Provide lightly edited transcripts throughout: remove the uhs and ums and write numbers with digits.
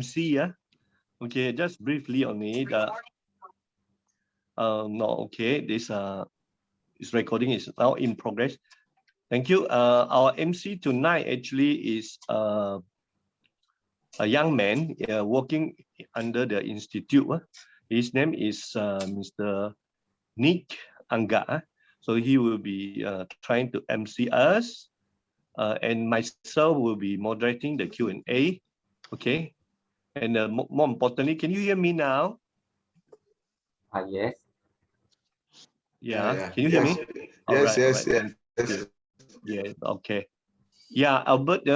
MC, yeah. Okay, just briefly on it. No, okay. This recording is now in progress. Thank you. Our MC tonight actually is a young man working under the institute. His name is Mr. Nick Angga. So he will be trying to MC us, and myself will be moderating the Q&A. Okay. And more importantly, can you hear me now? Yes. Yeah. Can you hear me? Yes, All right. yes. Yeah. Okay. Yeah, Albert.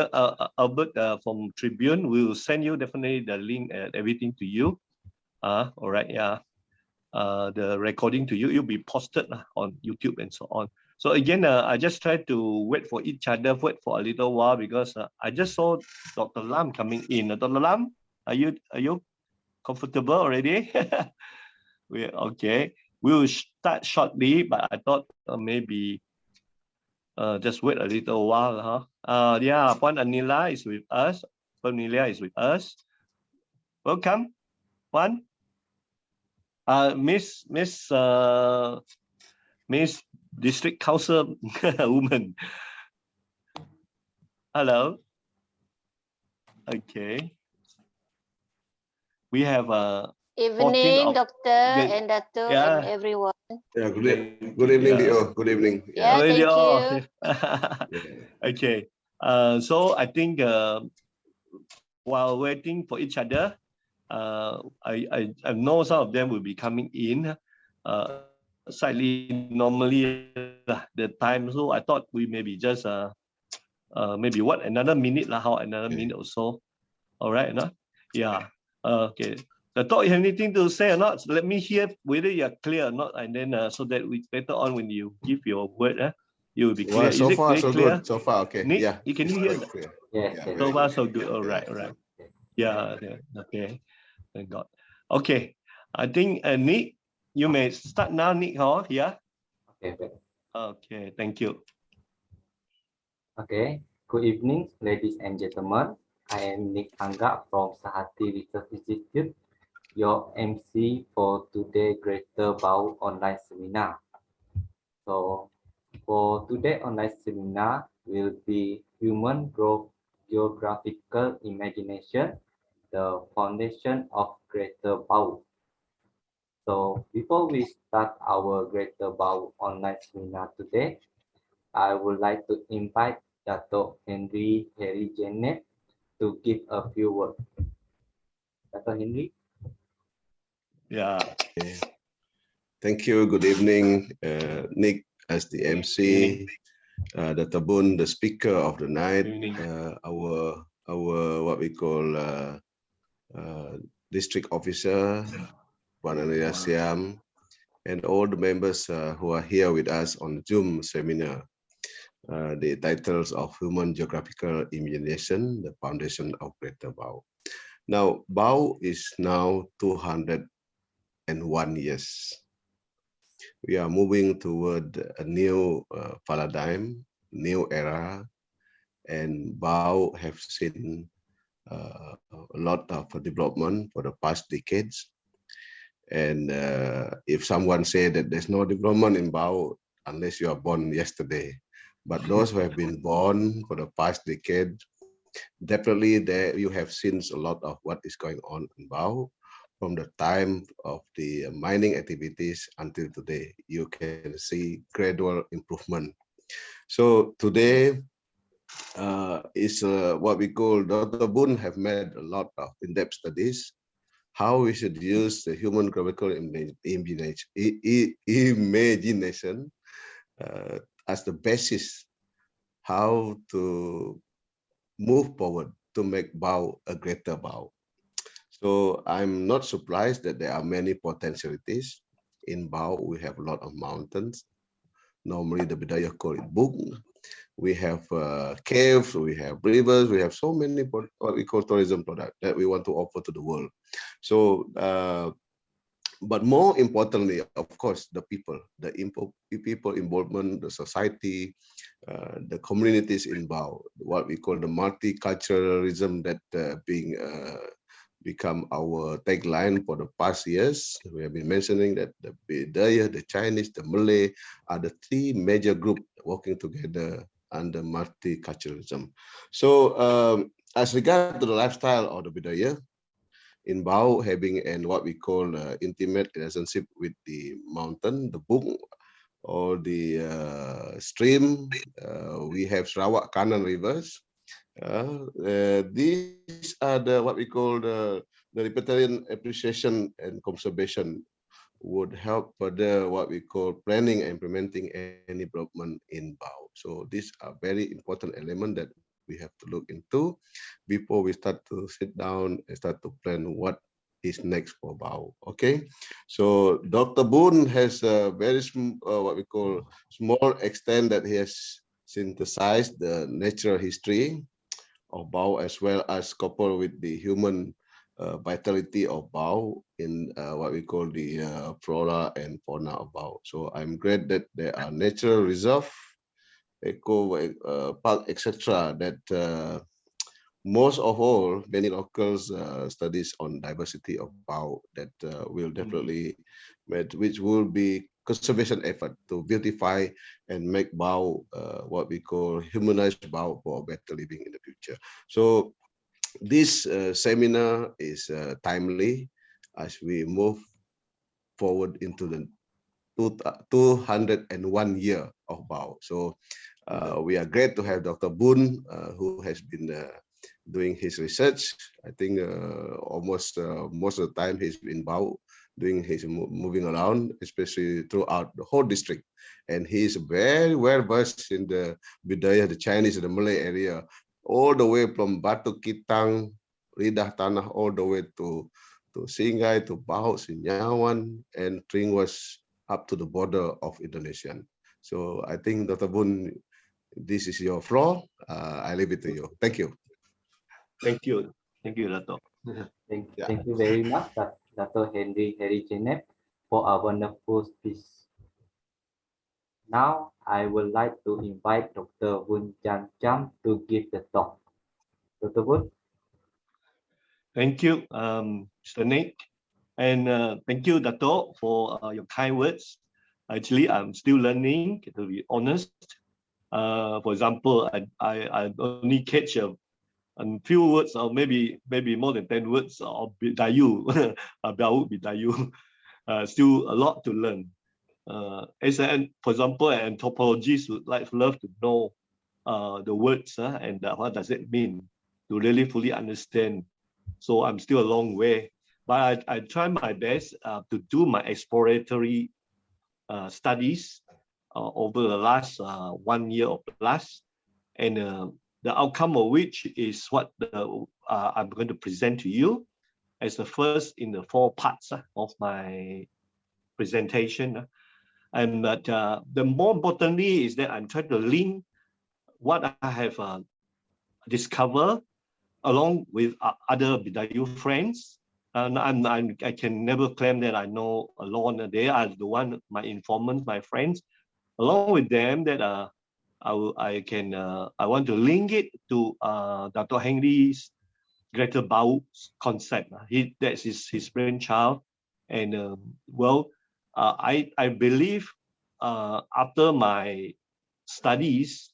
Albert from Tribune will send you definitely the link and everything to you. All right. Yeah. The recording to you. It'll be posted on YouTube and so on. So again, I just try to wait for each other, wait for a little while because I just saw Dr. Lam coming in. Dr. Lam, are you comfortable already? Okay. We will start shortly, but I thought maybe just wait a little while, huh? Yeah, Puan Anila is with us. Puan Anila is with us. Welcome, Puan. Miss District Council woman. Hello. Okay. We have Evening, Doctor and Dato and yeah. everyone. Yeah, good evening, Dio. Good evening. Yeah, thank you. Okay. So I think while waiting for each other, I know some of them will be coming in slightly normally the time. So I thought we maybe just maybe what another minute lah, how another minute or so. All right, no? Yeah. Okay. The talk, you have anything to say or not? So let me hear whether you are clear or not, and then so that we later on when you give your word, you will be clear. Well, so Is it far, so clear? good. So far, okay. Nick, Yeah. Can you hear that? Clear. Yes. Yeah, So far, so good. All right, all right. Yeah. Okay. Thank God. Okay. I think Nick, you may start now, Nick. Huh? Yeah. Okay. Okay. Thank you. Okay. Good evening, ladies and gentlemen. I am Nick Angga from Sehati Research Institute, your MC for today Greater Baus online seminar. So, for today online seminar will be Human-Geographical Imagination, the foundation of Greater Baus. So, before we start our Greater Baus online seminar today, I would like to invite Dato Henry Jinep to give a few words. Dato Henry. Yeah. Thank you. Good evening, Nick as the MC, Dato Voon, the speaker of the night, our what we call district officer, Puan Siam, and all the members who are here with us on the Zoom seminar. The titles of Human-Geographical Imagination, the foundation of Greater Baus. Now, Baus is now 201 years. We are moving toward a new paradigm, new era, and Baus have seen a lot of development for the past decades. And if someone say that there's no development in Baus unless you are born yesterday, but those who have been born for the past decade, definitely there you have seen a lot of what is going on in Baus. From the time of the mining activities until today, you can see gradual improvement. So today is what we call, Dr. Voon have made a lot of in-depth studies, how we should use the human-geographical imagination as the basis, how to move forward to make Baus a greater Baus. So I'm not surprised that there are many potentialities. In Baus, we have a lot of mountains. Normally, the Bidayah call it Voon. We have caves, we have rivers, we have so many what we call tourism products that we want to offer to the world. So, but more importantly, of course, the people, people involvement, the society, the communities in Baus, what we call the multiculturalism that being become our tagline for the past years. We have been mentioning that the Bidayah, the Chinese, the Malay are the three major groups working together under multiculturalism. So as regard to the lifestyle of the Bidayah, in Baus having what we call intimate relationship with the mountain, the boom, or the stream. We have Sarawak Kanan rivers. These are what we call the libertarian appreciation and conservation would help further what we call planning and implementing any development in Baus. So these are very important elements that we have to look into before we start to sit down and start to plan what is next for Baus. Okay, so Dr. Voon has a very what we call small extent that he has synthesized the natural history of Baus as well as coupled with the human vitality of Baus in what we call the flora and fauna of Baus. So I'm glad that there are natural reserve, eco park, etc. that most of all, many locals studies on diversity of Baus that will definitely, which will be conservation effort to beautify and make Baus what we call humanized Baus for better living in the future. So this seminar is timely as we move forward into the 201 year of Baus. So we are glad to have Dr. Voon, who has been doing his research. I think almost most of the time he's in Baus doing his moving around, especially throughout the whole district. And he's very well versed in the Bidayah, the Chinese, and the Malay area, all the way from Batu Kitang, Lidah Tanah, all the way to Singai, to Baus, Sinyawan, and Tringwas, up to the border of Indonesia. So I think Dr. Voon, this is your floor. I leave it to you. Thank you. Thank you. Thank you, Dato. Thank you very much, Dato Henry Jinep, for a wonderful speech. Now, I would like to invite Dr. Voon Cham to give the talk. Dr. Voon? Thank you, Mr. Nick. And thank you, Dato, for your kind words. Actually, I'm still learning, to be honest. For example, I only catch a few words, or maybe more than 10 words of Bidayu, Baus Bidayu. Still a lot to learn. For example, an anthropologist would love to know the words and what does it mean to really fully understand. So I'm still a long way, but I try my best to do my exploratory studies over the last 1 year or plus, and the outcome of which is what I'm going to present to you as the first in the 4 parts of my presentation. And that the more importantly is that I'm trying to link what I have discovered along with other Bidayu friends. And I can never claim that I know alone. They are the one, my informants, my friends. Along with them, that I want to link it to Dato Henry's Greater Baus concept. That's his brainchild, and I believe after my studies,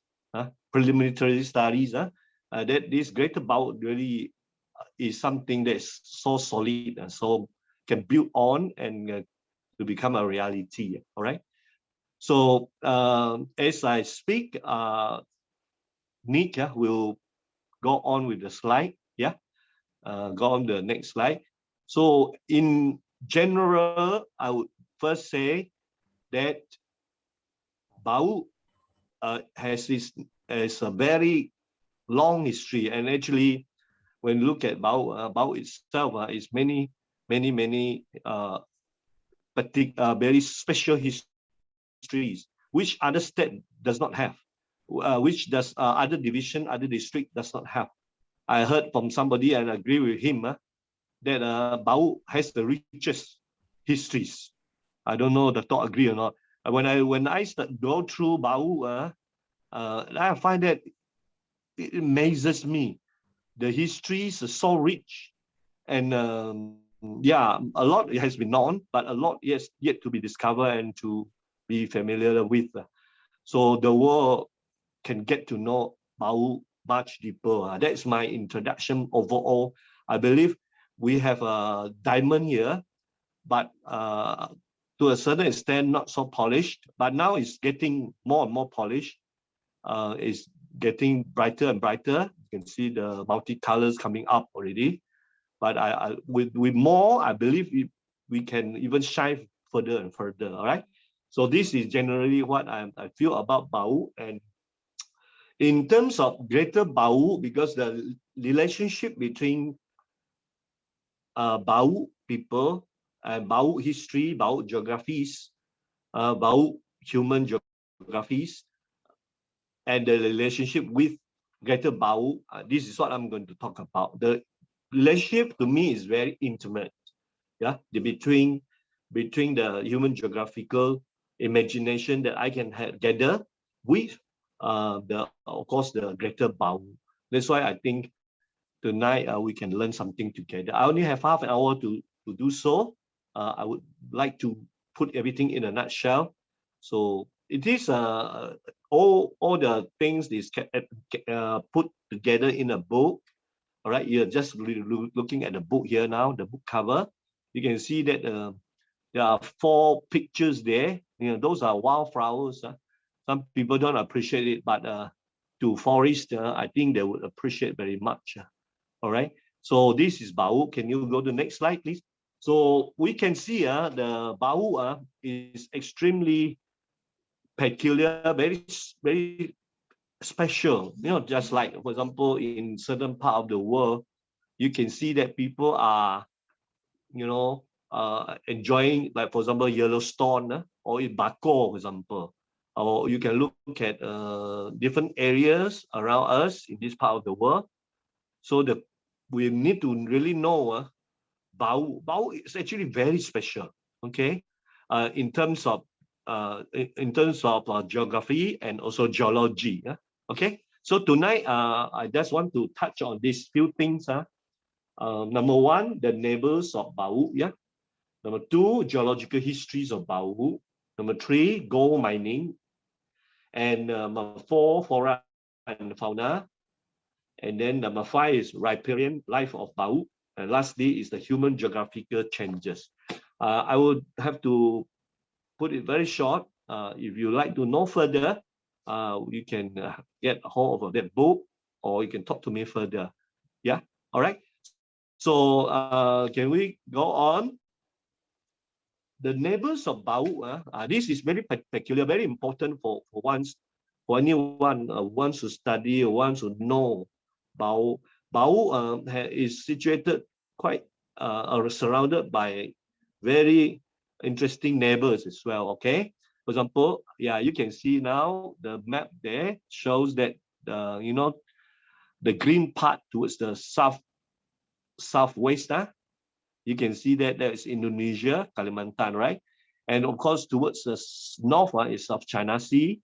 preliminary studies, that this Greater Baus really is something that's so solid and so can build on and to become a reality. All right. So as I speak, Nick will go on with the slide. Yeah, go on the next slide. So in general, I would first say that Baus has a very long history, and actually, when you look at Baus itself, is many very special histories, which other state does not have, which does other division, other district does not have. I heard from somebody, and I agree with him, that Baus has the richest histories. I don't know the thought agree or not. When I go through Baus, I find that it amazes me. The histories are so rich, And yeah, a lot has been known, but a lot is yet to be discovered and to be familiar with. So the world can get to know Baus much deeper. That's my introduction overall. I believe we have a diamond here, but to a certain extent, not so polished. But now it's getting more and more polished. It's getting brighter and brighter. You can see the multicolors coming up already. But with more, I believe we can even shine further and further. All right. So this is generally what I feel about Baus. And in terms of Greater Baus, because the relationship between Baus people and Baus history, Baus geographies, Baus human geographies, and the relationship with Greater Baus, this is what I'm going to talk about. The relationship to me is very intimate. Yeah, between the human geographical imagination that I can gather with of course the Greater Baus. That's why I think tonight we can learn something together. I only have half an hour to do so. I would like to put everything in a nutshell. So it is all the things is put together in a book. All right, you're just looking at the book here now, the book cover. You can see that there are 4 pictures there. Those are wildflowers. Some people don't appreciate it, but to forest, I think they would appreciate very much. All right. So this is Baus. Can you go to the next slide, please? So we can see the Baus is extremely peculiar, very special. Just like, for example, in certain part of the world, you can see that people are, enjoying, like, for example, Yellowstone or in Bako, for example. Or you can look at different areas around us in this part of the world. So we need to really know Baus is actually very special. Okay, in terms of geography and also geology. Okay, so tonight I just want to touch on these few things. Number 1, the neighbors of Baus. Yeah. Number 2, geological histories of Baus. Number 3, gold mining. And number 4, flora and fauna. And then number 5 is riparian life of Baus. And lastly is the human geographical changes. I would have to put it very short. If you like to know further, you can get a hold of that book, or you can talk to me further. Yeah. All right. So can we go on? The neighbors of Baus, this is very peculiar, very important for anyone who wants to study or wants to know Baus. Baus is situated quite surrounded by very interesting neighbors as well. Okay, for example, yeah, you can see now the map there shows that the green part towards the southwest. You can see that there is Indonesia, Kalimantan, right? And of course, towards the north is South China Sea.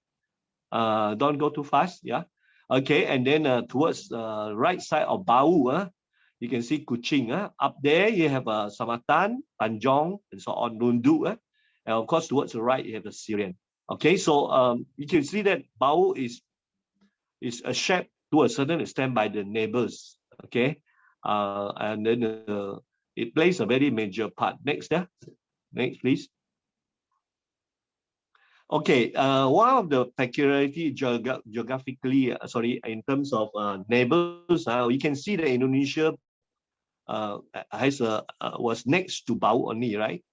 Don't go too fast, yeah. Okay, and then towards the right side of Baus, you can see Kuching. Up there, you have Samatan, Tanjong, and so on, Nunduk. And of course, towards the right, you have the Syrian. Okay, so you can see that Baus is shaped to a certain extent by the neighbors. Okay, and then it plays a very major part. Next, next, please. Okay, one of the peculiarity geographically, in terms of neighbors, you can see that Indonesia was next to Baus only, right?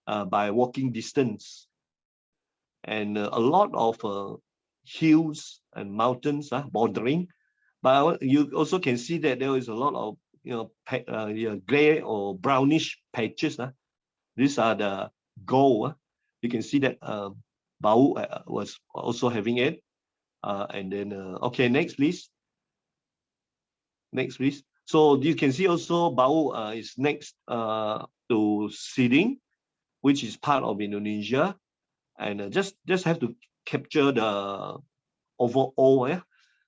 By walking distance, and a lot of hills and mountains bordering. But you also can see that there is a lot of gray or brownish patches. These are the gold. You can see that Baus was also having it. And then, okay, next, please. Next, please. So you can see also Baus is next to Siding, which is part of Indonesia. And just have to capture the overall.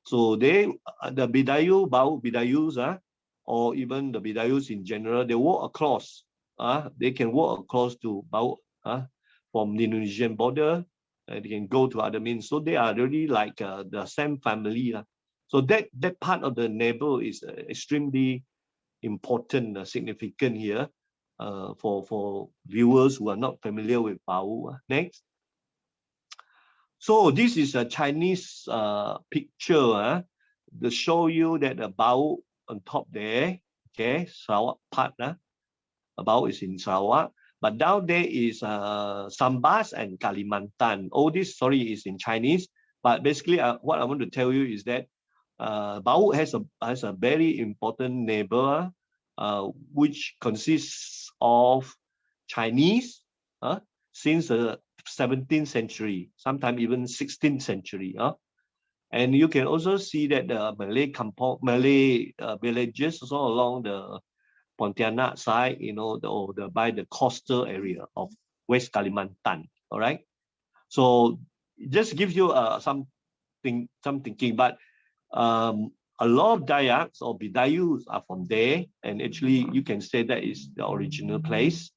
So the Baus Bidayus, or even the Bidayus in general, they walk across. They can walk across to Baus from the Indonesian border. They can go to other means. So they are really like the same family. So that part of the neighbor is extremely important, significant here for viewers who are not familiar with Baus. Next. So this is a Chinese picture to show you that the Baus on top there, okay, Sarawak part. Baus is in Sarawak, but down there is Sambas and Kalimantan. All this, sorry, is in Chinese, but basically what I want to tell you is that Baus has a very important neighbor, which consists of Chinese since the 17th century, sometime even 16th century. And you can also see that the Malay villages also along the Pontianak side, by the coastal area of West Kalimantan. All right. So just gives you some thinking, but a lot of Dayaks or Bidayus are from there, and actually you can say that is the original place.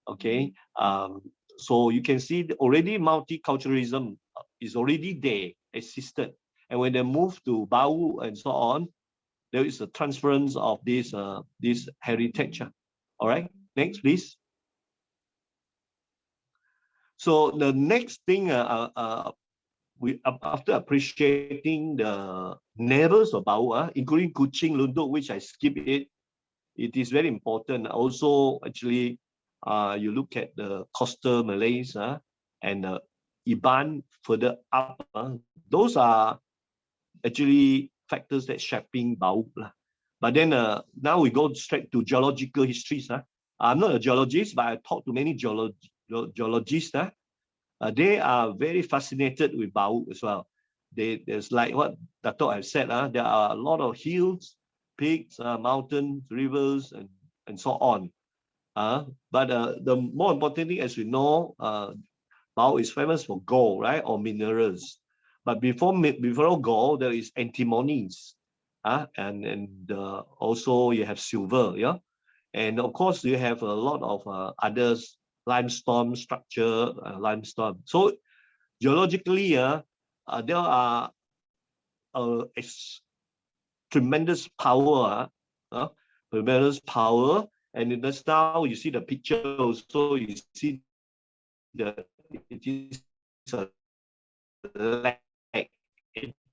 Okay. So you can see already multiculturalism is already there, existed. And when they move to Baus and so on, there is a transference of this heritage. All right, next, please. So the next thing, after appreciating the neighbors of Baus, including Kuching, Lunduk, which I skipped it is very important. Also, actually, you look at the coastal Malays and the Iban further up. Those are actually factors that shaping Baus. But then now we go straight to geological histories. I'm not a geologist, but I talk to many geologists. They are very fascinated with Baus as well. There's like what Dato have said. There are a lot of hills, peaks, mountains, rivers, and so on. But the more important thing, as we know, Baus is famous for gold, right, or minerals. But before gold, there is antimonies, and also you have silver, yeah, and of course you have a lot of others, limestone structure, limestone. So geologically, there are tremendous power, and in the style you see the picture also. You see it is a lake.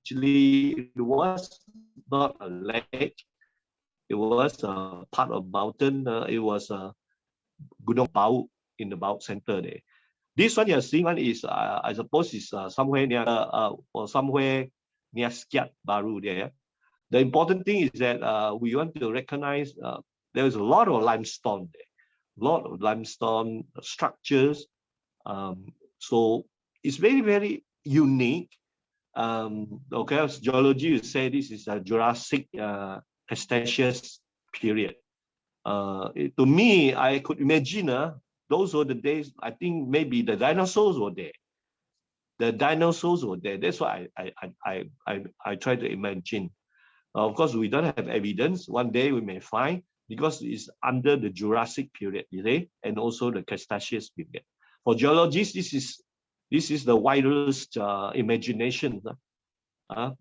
Actually, it was not a lake. It was a part of mountain. It was a Gunung Baus in the Baus center there. This one you're seeing one is, I suppose, is somewhere near or somewhere near Sehati Baru there. The important thing is that we want to recognize there is a lot of limestone there, a lot of limestone structures. So it's very, very unique. Okay, as geology, you say this is a Jurassic Cretaceous period. To me, I could imagine those were the days. I think maybe the dinosaurs were there. The dinosaurs were there. That's what I try to imagine. Of course, we don't have evidence. One day we may find, because it's under the Jurassic period, and also the Cretaceous period. For geologists, this is the widest imagination.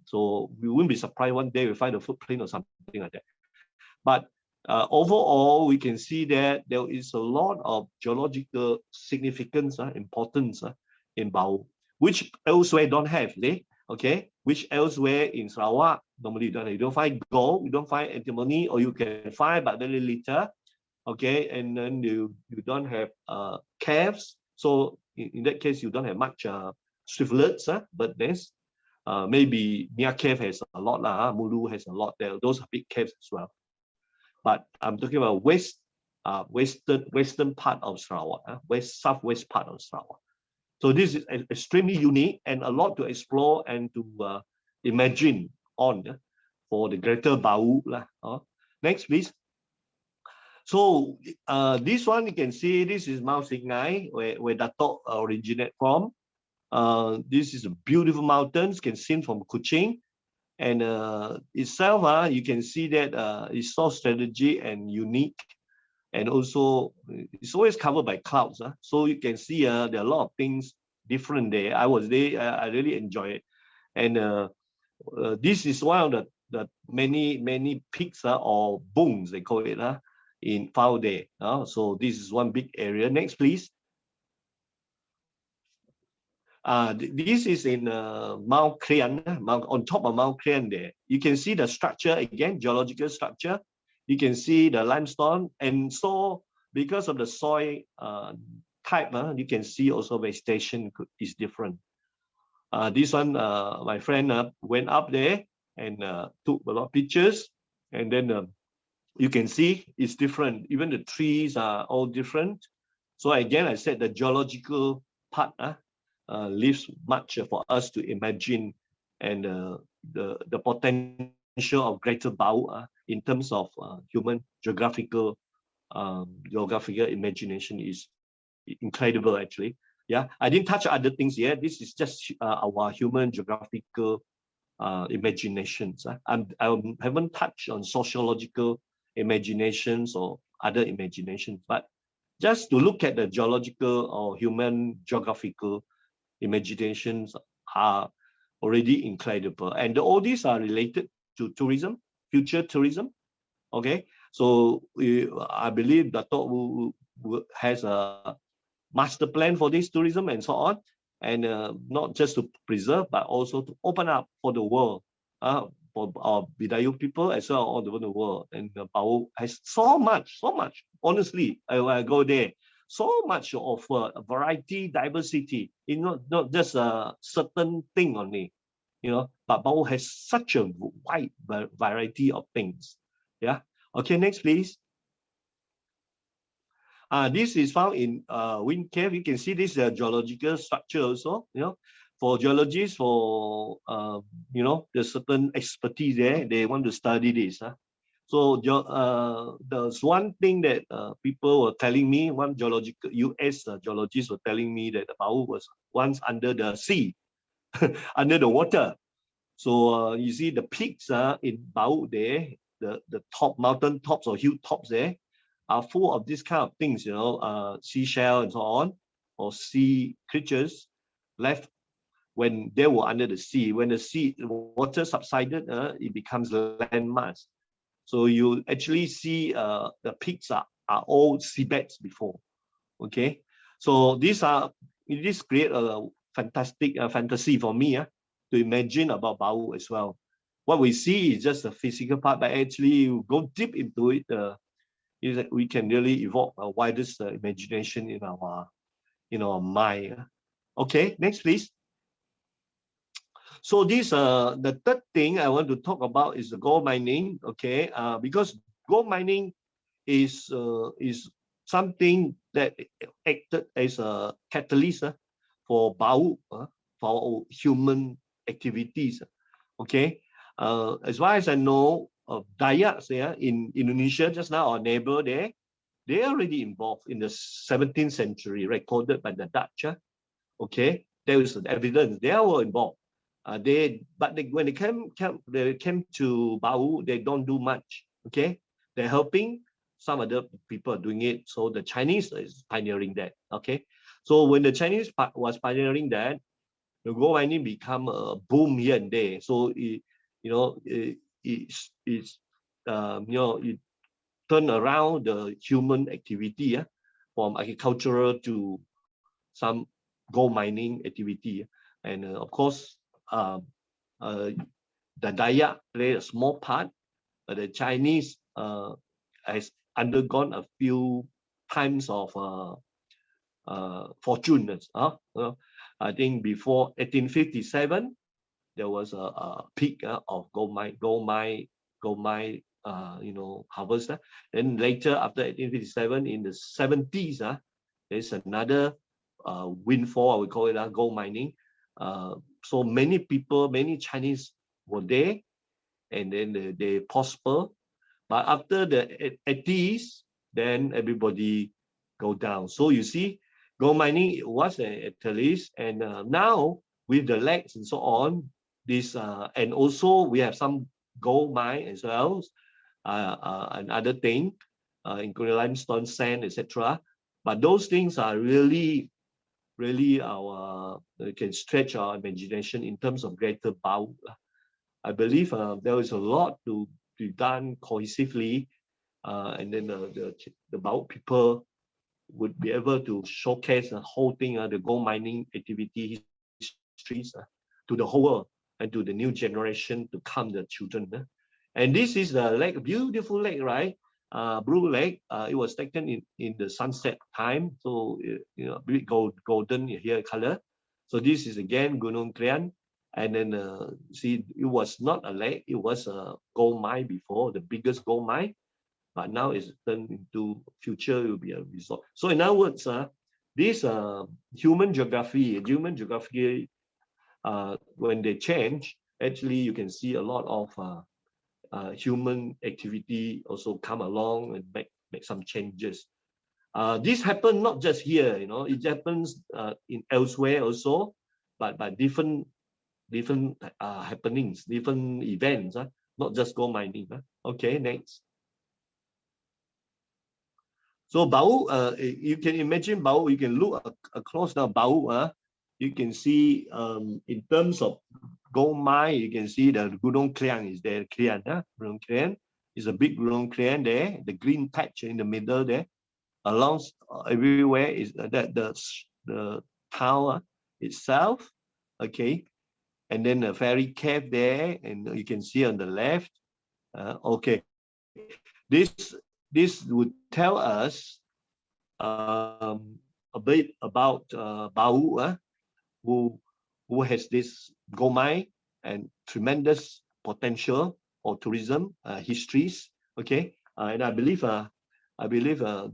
So we wouldn't be surprised one day we find a footprint or something like that. But overall, we can see that there is a lot of geological significance, importance in Baus, which elsewhere don't have. Okay, which elsewhere in Sarawak normally you don't find gold, you don't find antimony, or you can find but very little. Okay, and then you don't have caves. So in that case, you don't have much swiftlets, bird nests. Maybe Nia Cave has a lot, Mulu has a lot there. Those are big caves as well. But I'm talking about western part of Sarawak, southwest part of Sarawak. So this is extremely unique and a lot to explore and to imagine on for the greater Baus. Next, please. So this one you can see, this is Mount Singai, where Dato originated from. This is a beautiful mountains, can seen from Kuching. And itself, you can see that it's so strategic and unique, and also it's always covered by clouds. So you can see there are a lot of things different there. I was there, I really enjoy it. And this is one of the many peaks or booms, they call it, in found there. So this is one big area. Next, please. This is in Mount Crean, on top of Mount Crean there. You can see the structure again, geological structure. You can see the limestone, and so because of the soil type, you can see also vegetation is different. This one, my friend went up there and took a lot of pictures, and then you can see it's different. Even the trees are all different. So again, I said the geological part leaves much for us to imagine, and the potential of Greater Baus in terms of human geographical imagination is incredible, actually. Yeah, I didn't touch other things yet. This is just our human geographical imaginations. I haven't touched on sociological imaginations or other imaginations, but just to look at the geological or human geographical imaginations are already incredible. And all these are related to tourism, future tourism. Okay, so I believe Dato has a master plan for this tourism and so on, and not just to preserve, but also to open up for the world, for our Bidayu people as well all over the world. And Baus has so much, honestly, I go there, so much of variety, diversity, not just a certain thing only, but Baus has such a wide variety of things. Yeah. Okay, next, please. This is found in Wind Cave. You can see this geological structure also. For geologists, for there's certain expertise there. They want to study this. So there's one thing that people were telling me. One geological US geologists were telling me that the Baus was once under the sea, under the water. So you see the peaks in Baus there, the top mountain tops or hilltops there, are full of this kind of things, seashell and so on, or sea creatures left when they were under the sea. When the water subsided, it becomes landmass. So you actually see the peaks are all seabeds before. Okay, so this create a fantastic fantasy for me to imagine about Baus as well. What we see is just the physical part, but actually you go deep into it, is that we can really evoke a widest imagination in our mind. Okay, next, please. So this the third thing I want to talk about is the gold mining. Okay, because gold mining is something that acted as a catalyst for Baus, for human activities. Okay, as far as I know, Dayaks in Indonesia, just now our neighbor there, they are already involved in the 17th century, recorded by the Dutch. Okay, there is evidence they were involved. When they came to Baus, they don't do much. Okay, they're helping. Some other people are doing it. So the Chinese is pioneering that. Okay, so when the Chinese was pioneering that, the gold mining become a boom here and there. So it turn around the human activity from agricultural to some gold mining activity. And of course, the Dayak play a small part, but the Chinese has undergone a few times of fortunes. I think before 1857, there was a peak of gold mine harvest. Then later, after 1857, in the 70s, there's another windfall, I would call it, gold mining. So many people, many Chinese were there, and then they prosper. But after the 80s, then everybody go down. So you see, gold mining was a catalyst, and now with the lags and so on, this, and also we have some gold mine as well, and other thing, including limestone, sand, etc. But those things are really our can stretch our imagination in terms of greater Baus. I believe there is a lot to be done cohesively, and then the Baus people would be able to showcase the whole thing, the gold mining activity histories to the whole world and to the new generation to come, the children. And this is the lake, beautiful lake, right? Blue Lake. It was taken in the sunset time, so you know, golden here color. So this is again Gunung Krian, and then see, it was not a lake, it was a gold mine before, the biggest gold mine, but now it's turned into future, it will be a resort. So in other words, this human geography, when they change, actually you can see a lot of human activity also come along and make some changes. This happens not just here, you know, it happens in elsewhere also, but by different happenings, different events, not just gold mining. Okay, next. So Baus, you can imagine Baus, you can look across now Baus, you can see in terms of gold mine, you can see the Gunung Krian is there. Gunung Krian is a big Gunung Krian there, the green patch in the middle there. Along everywhere is that the town itself, okay, and then a fairy cave there, and you can see on the left. Okay, this would tell us a bit about Baus, who has this gold mine and tremendous potential for tourism histories. Okay, and I believe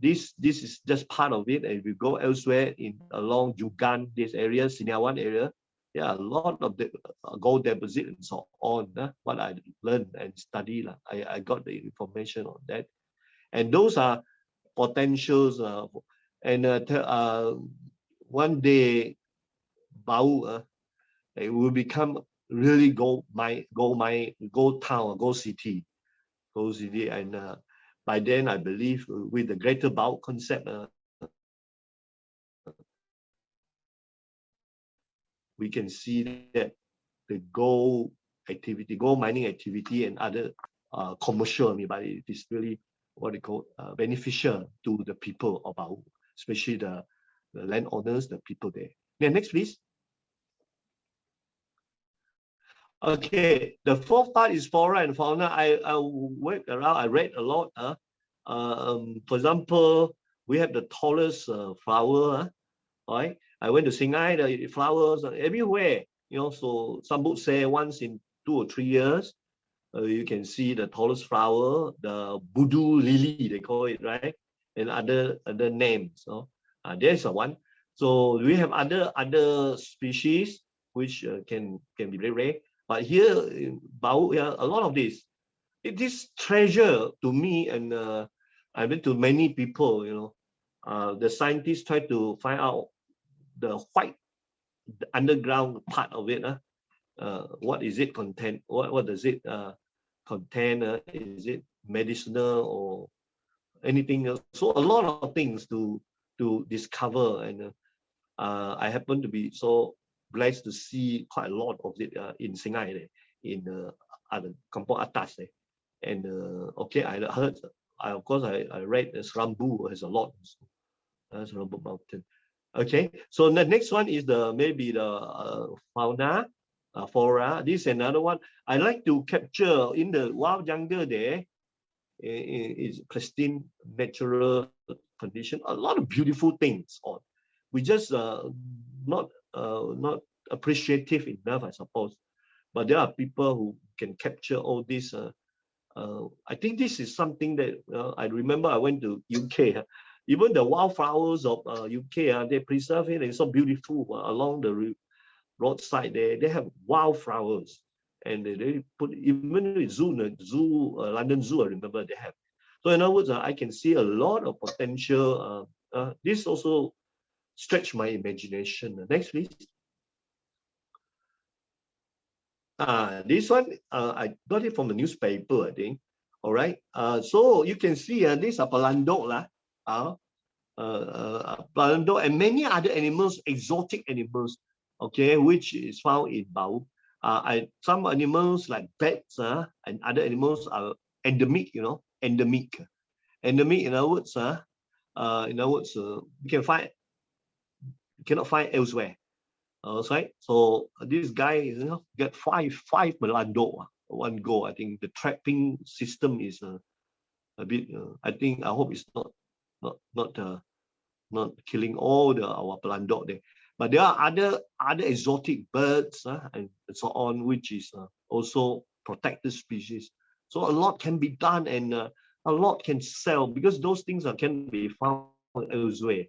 this is just part of it. And if you go elsewhere along Jugan, this area, Siniawan area, there are a lot of the gold deposit and so on. What I learned and studied, I got the information on that, and those are potentials. And one day, Baus it will become really gold mine, gold town, gold city, and by then I believe with the greater Baus concept, we can see that the gold activity, gold mining activity, and other commercial, but it is really what they call beneficial to the people of Baus, especially the landowners, the people there. Then next, please. Okay, the fourth part is flora and fauna. I went around, I read a lot. For example, we have the tallest flower, right? I went to Singai, the flowers are everywhere, you know, so some books say once in 2 or 3 years, you can see the tallest flower, the Budu lily, they call it, right? And other names. So there's a one. So we have other species which can be very rare. But here in Baus, a lot of this. It is treasure to me, and I've been to many people, you know. The scientists try to find out the white, the underground part of it. What is it contain? What does it contain? Is it medicinal or anything else? So a lot of things to discover, and I happen to be so blessed to see quite a lot of it in Singai, in the Kampong Atas. And okay, I heard, of course, I read Serambu has a lot. Serambu Mountain. Okay, so the next one is maybe the fauna, flora. This is another one. I like to capture in the wild jungle there. Is pristine natural condition. A lot of beautiful things on. We just not appreciative enough, I suppose. But there are people who can capture all this. I think this is something that I remember. I went to UK. Even the wildflowers of UK, they preserve it. It's so beautiful along the roadside there. They have wildflowers, and they put even the zoo, London Zoo. I remember they have. So in other words, I can see a lot of potential. This also stretch my imagination. Next, please. This one, I got it from the newspaper, I think. All right. So you can see these are pelandok lah. Pelandok and many other animals, exotic animals, okay, which is found in Baus. Some animals like bats and other animals are endemic, endemic. Endemic, in other words, you cannot find elsewhere. Right. So this guy, get five pelandok one go. I think the trapping system is a bit. I hope it's not killing all our pelandok there. But there are other exotic birds and so on, which is also protected species. So a lot can be done and a lot can sell because those things can be found elsewhere.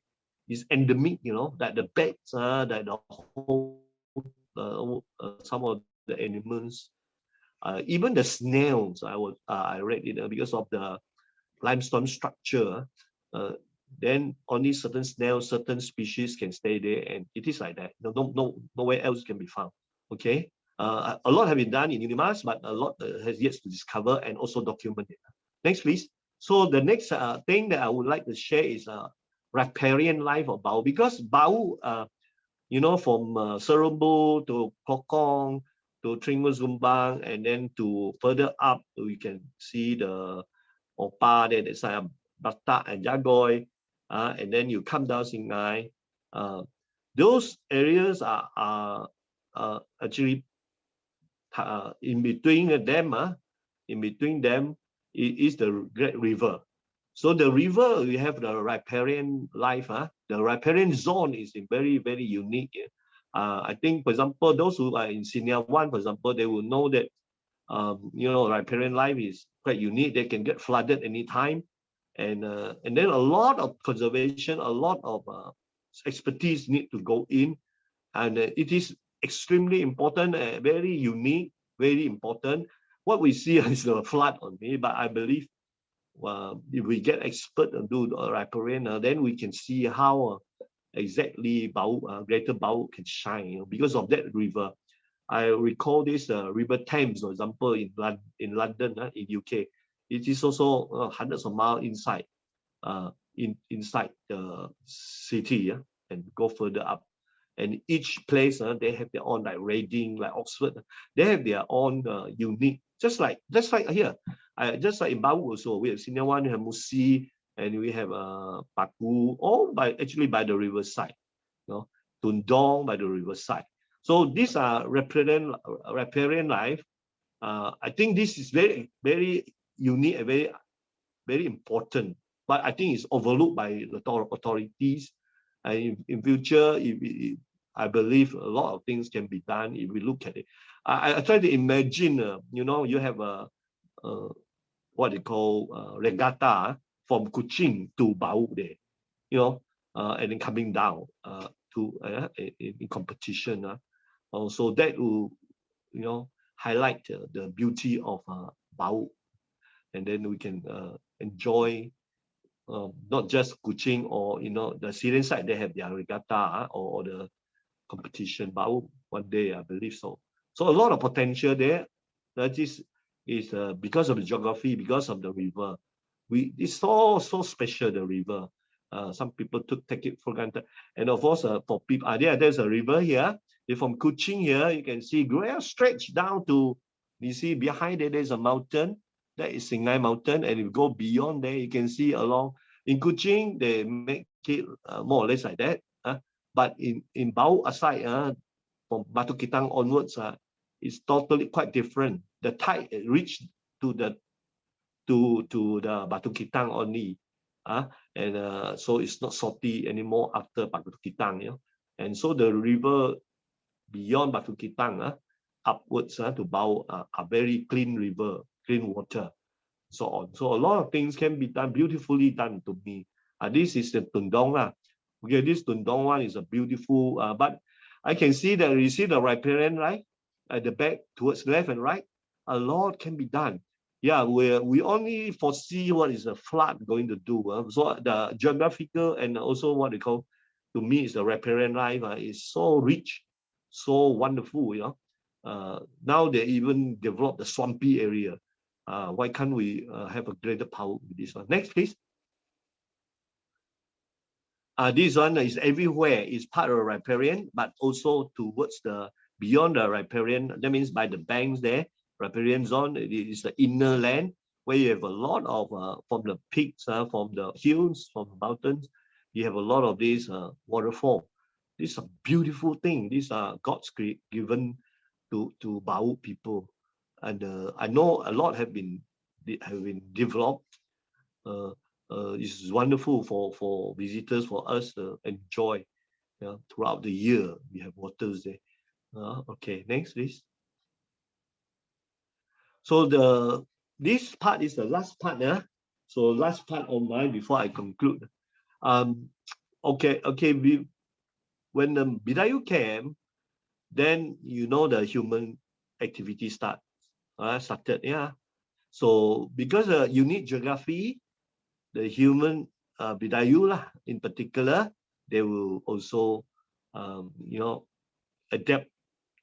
It's endemic, that the bats, that the whole, some of the animals, even the snails. I read it because of the limestone structure. Then only certain snails, certain species can stay there, and it is like that. Nowhere else can be found. Okay, a lot have been done in UNIMAS, but a lot has yet to discover and also document it. Next, please. So the next thing that I would like to share is riparian life of Baus, because Baus, from Serembu to Klokong to Tringus Gumbang, and then to further up, we can see the Opa there, that's like Batak and Jagoy, and then you come down Singai. Those areas are actually in between them. In between them is the Great River. So the river, we have the riparian life. The riparian zone is very, very unique. I think, for example, those who are in Senior 1, for example, they will know that riparian life is quite unique. They can get flooded anytime, and then a lot of conservation, a lot of expertise need to go in, and it is extremely important, very unique, very important. What we see is the flood only, but I believe if we get expert and do riparian, then we can see how exactly Greater Baus can shine, because of that river. I recall this River Thames, for example, in London, in UK. It is also hundreds of miles inside, inside the city, and go further up. And each place, they have their own, like Reading, like Oxford. They have their own unique, just like here, just like in Baus also. We have Senior 1, we have Musi, and we have Paku, all actually by the riverside. Tundong by the riverside. So these are riparian life. I think this is very, very unique and very, very important. But I think it's overlooked by the authorities. And in future, I believe a lot of things can be done if we look at it. I try to imagine, you have what they call regatta from Kuching to Baus there, and then coming down to in competition. So that will, highlight the beauty of Baus, and then we can enjoy not just Kuching or the Syrian side. They have their regatta or the competition. Baus one day, I believe so. So a lot of potential there. That is because of the geography, because of the river. It's so special, the river. Some people take it for granted. And of course, for people, there's a river here. From Kuching here, you can see great stretch down to, you see behind there, there's a mountain. That is Singai Mountain. And if you go beyond there, you can see along. In Kuching, they make it more or less like that. But in Baus aside, from Batu Kitang onwards, it's totally quite different. The tide reached to the Batu Kitang only. And so it's not salty anymore after Batu Kitang. And so the river beyond Batu Kitang, upwards to Baus, are very clean river, clean water, so on. So a lot of things can be done, beautifully done to me. This is the Tundong. Okay, this Tundong one is a beautiful, but I can see that you see the riparian, right? At the back, towards left and right, a lot can be done. Yeah, we only foresee what is a flood going to do. So the geographical and also what they call, to me, is the riparian life is so rich, so wonderful. Now they even developed the swampy area. Why can't we have a greater power with this one? Next, please. This one is everywhere. It's part of riparian, but also towards the beyond the riparian. That means by the banks there, riparian zone. It is the inner land where you have a lot of from the peaks, from the hills, from the mountains. You have a lot of these waterfall. This is a beautiful thing. These are God's given to Baus people, and I know a lot have been developed. It's wonderful for visitors, for us to enjoy. Throughout the year we have waters there. Okay, next please. So this part is the last part. So last part of mine before I conclude. Okay. When the Bidayu came, then you know the human activity started. Yeah. So because you need geography, the human Bidayu in particular, they will also adapt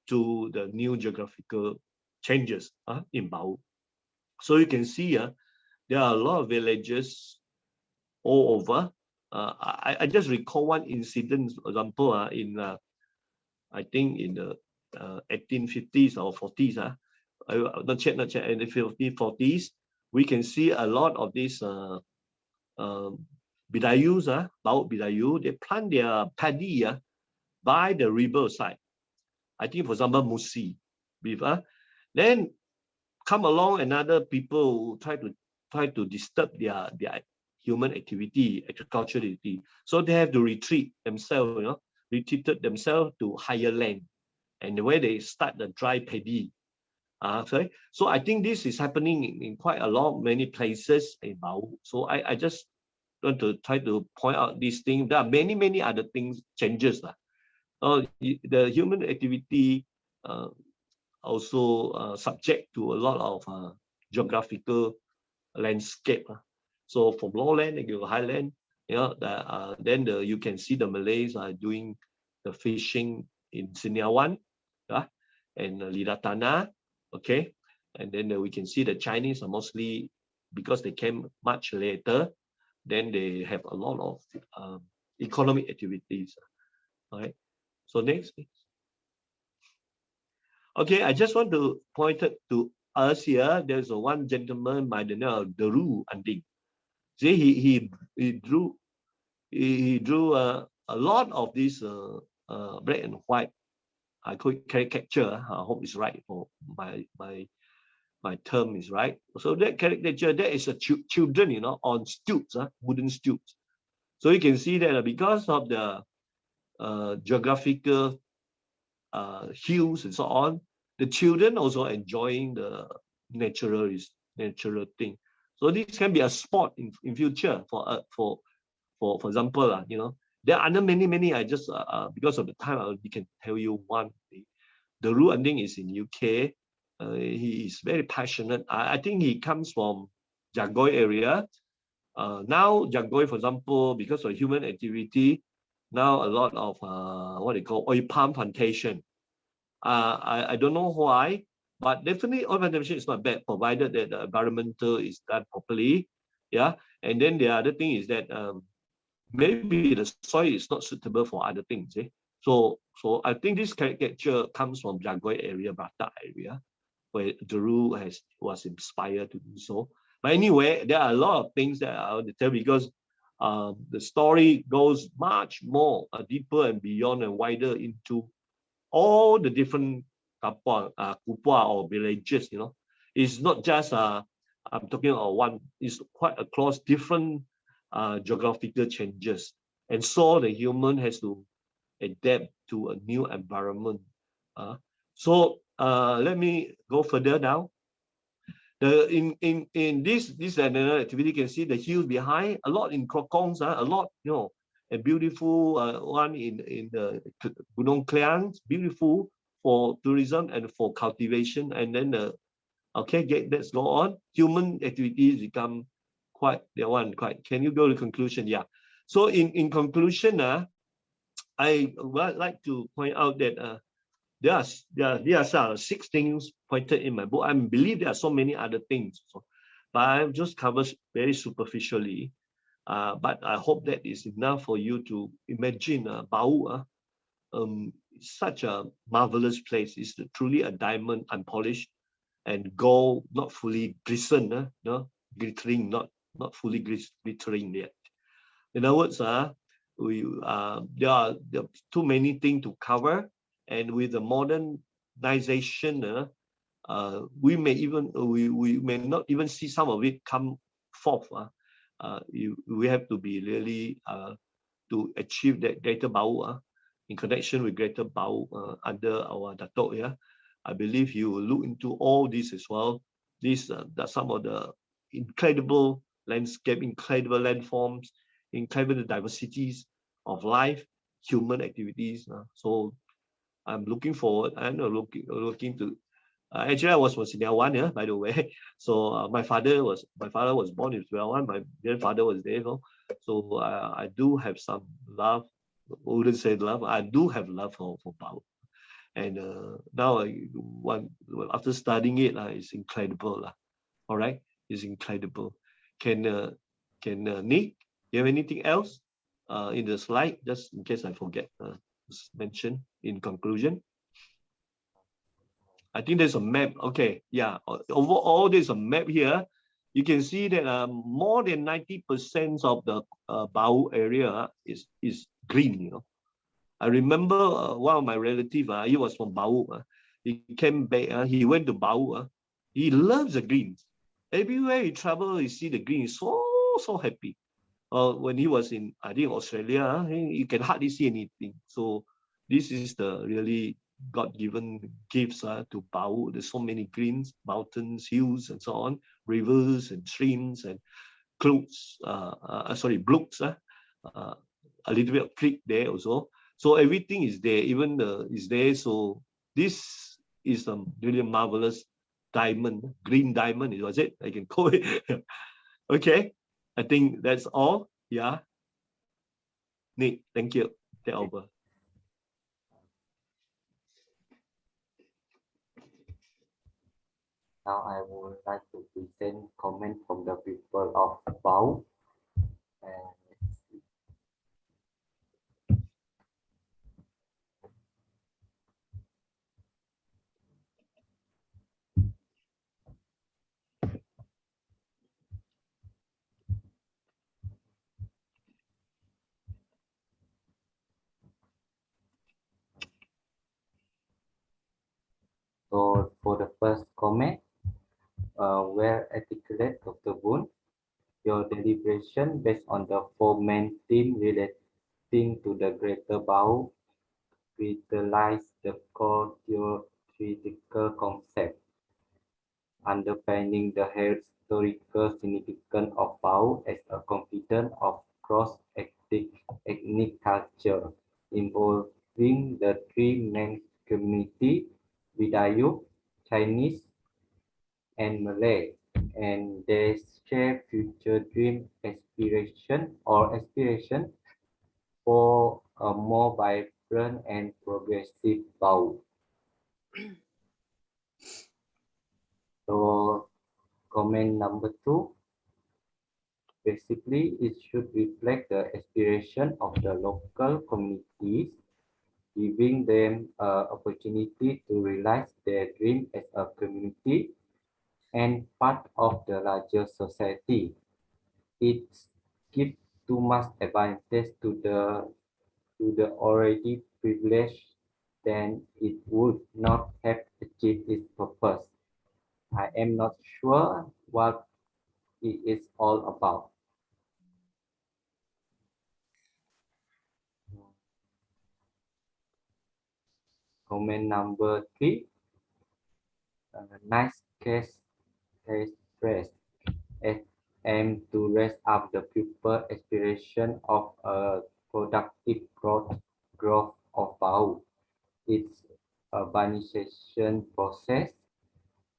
to the new geographical changes in Baus. So you can see there are a lot of villages all over. I just recall one incident, for example, in I think in the 1850s or 40s. Not yet, in the 40s, we can see a lot of these Bidayus, Baus Bidayu, they plant their paddy by the river side. I think, for example, Musi. Then come along another people who try to disturb their human activity, agricultural activity. So they have to retreated themselves to higher land, and where they start the dry paddy. So I think this is happening in quite a lot, many places in Baus. So I just want to try to point out these things. There are many other things, changes. The human activity also subject to a lot of geographical landscape. So from lowland and go highland, then you can see the Malays are doing the fishing in Siniawan, and Lidatana, okay, and then we can see the Chinese are mostly, because they came much later, then they have a lot of economic activities. All right. So next, please. Okay, I just want to point it to us here. There's one gentleman by the name of Daru Anding. See, he drew a lot of these black and white. I call it caricature. I hope it's right for my term is right. So that caricature, that is a children, on stoops, wooden stoops. So you can see that because of the geographical hills and so on, the children also enjoying the natural thing. So this can be a sport in future for example, there are many. I just because of the time I can tell you one. The Ru Anding is in UK. He is very passionate. I think he comes from Jagoy area. Now Jagoy, for example, because of human activity, now a lot of what they call oil palm plantation. I don't know why, but definitely oil plantation is not bad, provided that the environmental is done properly. Yeah, and then the other thing is that maybe the soil is not suitable for other things. So I think this caricature comes from Jagoy area, Bata area, where Daru was inspired to do so. But anyway, there are a lot of things that I want to tell, because the story goes much more deeper and beyond and wider into all the different kupua or villages. It's not just I'm talking about one. It's quite across different geographical changes, and so the human has to adapt to a new environment. So let me go further now. In this another activity, you can see the hills behind, a lot in Krokongs, a lot, a beautiful one in the Gunung Kliang, beautiful for tourism and for cultivation. And then let's go on. Human activities become quite. Can you go to conclusion? Yeah. So in conclusion, I would like to point out that there are 6 things pointed in my book. I believe there are so many other things, but I've just covered very superficially. But I hope that is enough for you to imagine Baus, such a marvelous place. It's truly a diamond, unpolished, and gold, not fully glistened, no, glittering, not fully glittering yet. In other words, there are too many things to cover, and with the modernization, we may not even see some of it come forth. We have to be really to achieve that greater Baus, in connection with greater Baus under our Dato. Yeah, I believe you will look into all this as well. These are some of the incredible landscape, incredible landforms, incredible diversities of life, human activities. So I'm looking forward. I'm looking to. Actually, I was from Seniawan, yeah, by the way. So my father was born in Seniawan. My grandfather was there, so I do have some love. I wouldn't say love. I do have love for Baus. And now after studying it, it's incredible. All right, it's incredible. Can Nick, you have anything else in the slide, just in case I forget mention in conclusion? I think there's a map. Okay, yeah. Overall, there's a map here. You can see that more than 90% of the Baus area is green. You know, I remember one of my relatives. He was from Baus. He came back. He went to Baus. He loves the greens. Everywhere he travel, he see the green. He's so happy. When he was in, I think, Australia, you can hardly see anything. So this is the really God-given gifts to Baus. There's so many greens, mountains, hills, and so on, rivers and streams and brooks. Brooks. A little bit of creek there also. So everything is there. Even is there. So this is a really marvelous diamond, green diamond. Was it? I can call it. Okay. I think that's all. Yeah. Nick, thank you. Take over. Now I would like to present comment from the people of Baus. And so for the first comment, well articulate, Dr. Voon, your deliberation based on the 4 main themes relating to the greater Baus crystallize the core theoretical concept underpinning the historical significance of Baus as a confidant of cross-ethnic culture involving the 3 main communities, Bidayuh, Chinese, and Malay, and they share future dream aspiration for a more vibrant and progressive Baus. So comment number 2, basically it should reflect the aspiration of the local communities, giving them opportunity to realize their dream as a community and part of the larger society. It gives too much advantage to the already privileged, then it would not have achieved its purpose. I am not sure what it is all about. Comment number 3, nice case stress aim to raise up the pupil aspiration of a productive growth of Baus. Its urbanization process,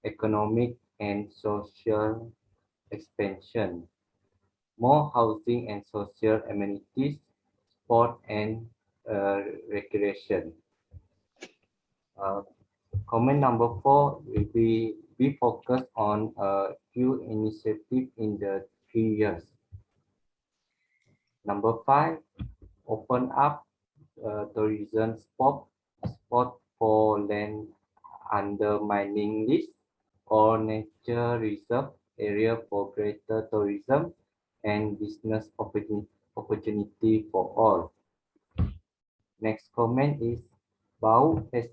economic and social expansion, more housing and social amenities, sport and recreation. Comment number 4 will be we focus on a few initiatives in the 3 years. Number 5, open up tourism spot for land under mining list or nature reserve area for greater tourism and business opportunity for all. Next comment is Baus has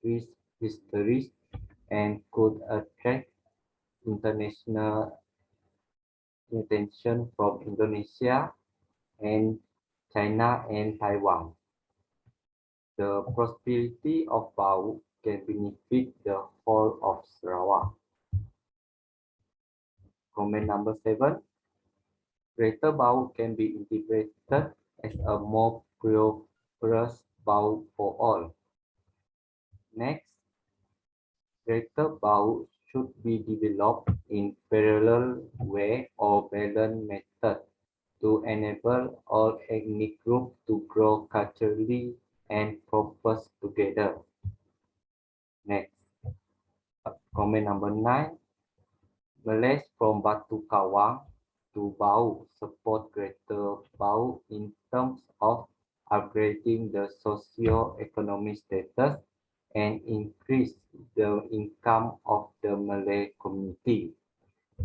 rich history and could attract international attention from Indonesia and China and Taiwan. The prosperity of Baus can benefit the whole of Sarawak. Comment number 7. Greater Baus can be integrated as a more prosperous Baus for all. Next, Greater Baus should be developed in parallel way or balanced method to enable all ethnic groups to grow culturally and prosper together. Next, comment number 9. Malays from Batu Kawang to Baus support Greater Baus in terms of upgrading the socio-economic status and increase the income of the Malay community.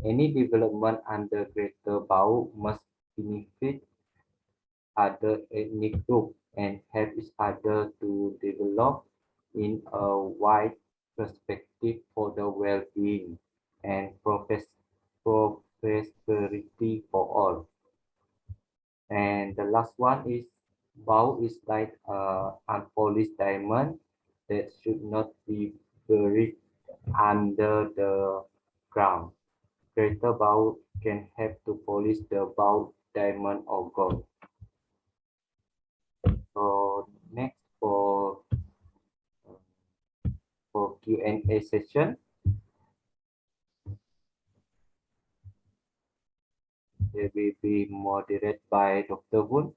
Any development under Greater Baus must benefit other ethnic groups and help each other to develop in a wide perspective for the well-being and prosperity for all. And the last one is Baus is like an unpolished diamond that should not be buried under the ground. Greater Baus can help to polish the Baus diamond or gold. So next for Q&A session, it will be moderated by Dr. Voon.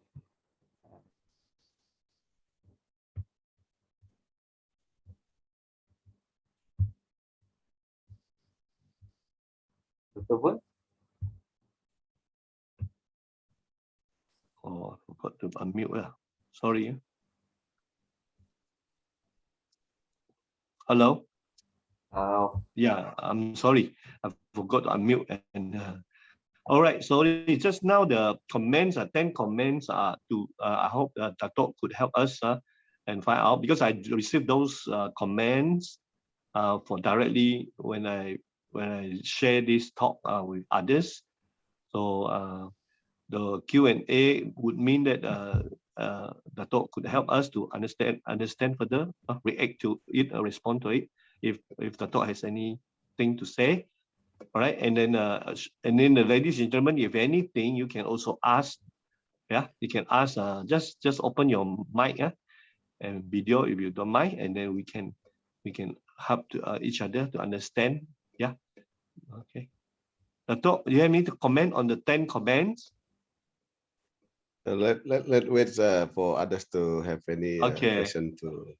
Dr. Voon? Oh, I forgot to unmute. Sorry. Hello? Yeah, I'm sorry. I forgot to unmute. And all right, sorry. Just now the comments, 10 comments are to, I hope Dato could help us and find out, because I received those comments for directly when I share this talk with others. So the Q&A would mean that Dato could help us to understand further, react to it, respond to it, if Dato has anything to say. All right, and then ladies and gentlemen, if anything, you can also ask. Yeah, you can ask. Just open your mic, and video if you don't mind, and then we can help to each other to understand. Yeah. Okay. Dato, do you have any to comment on the 10 comments? Let wait for others to have any question to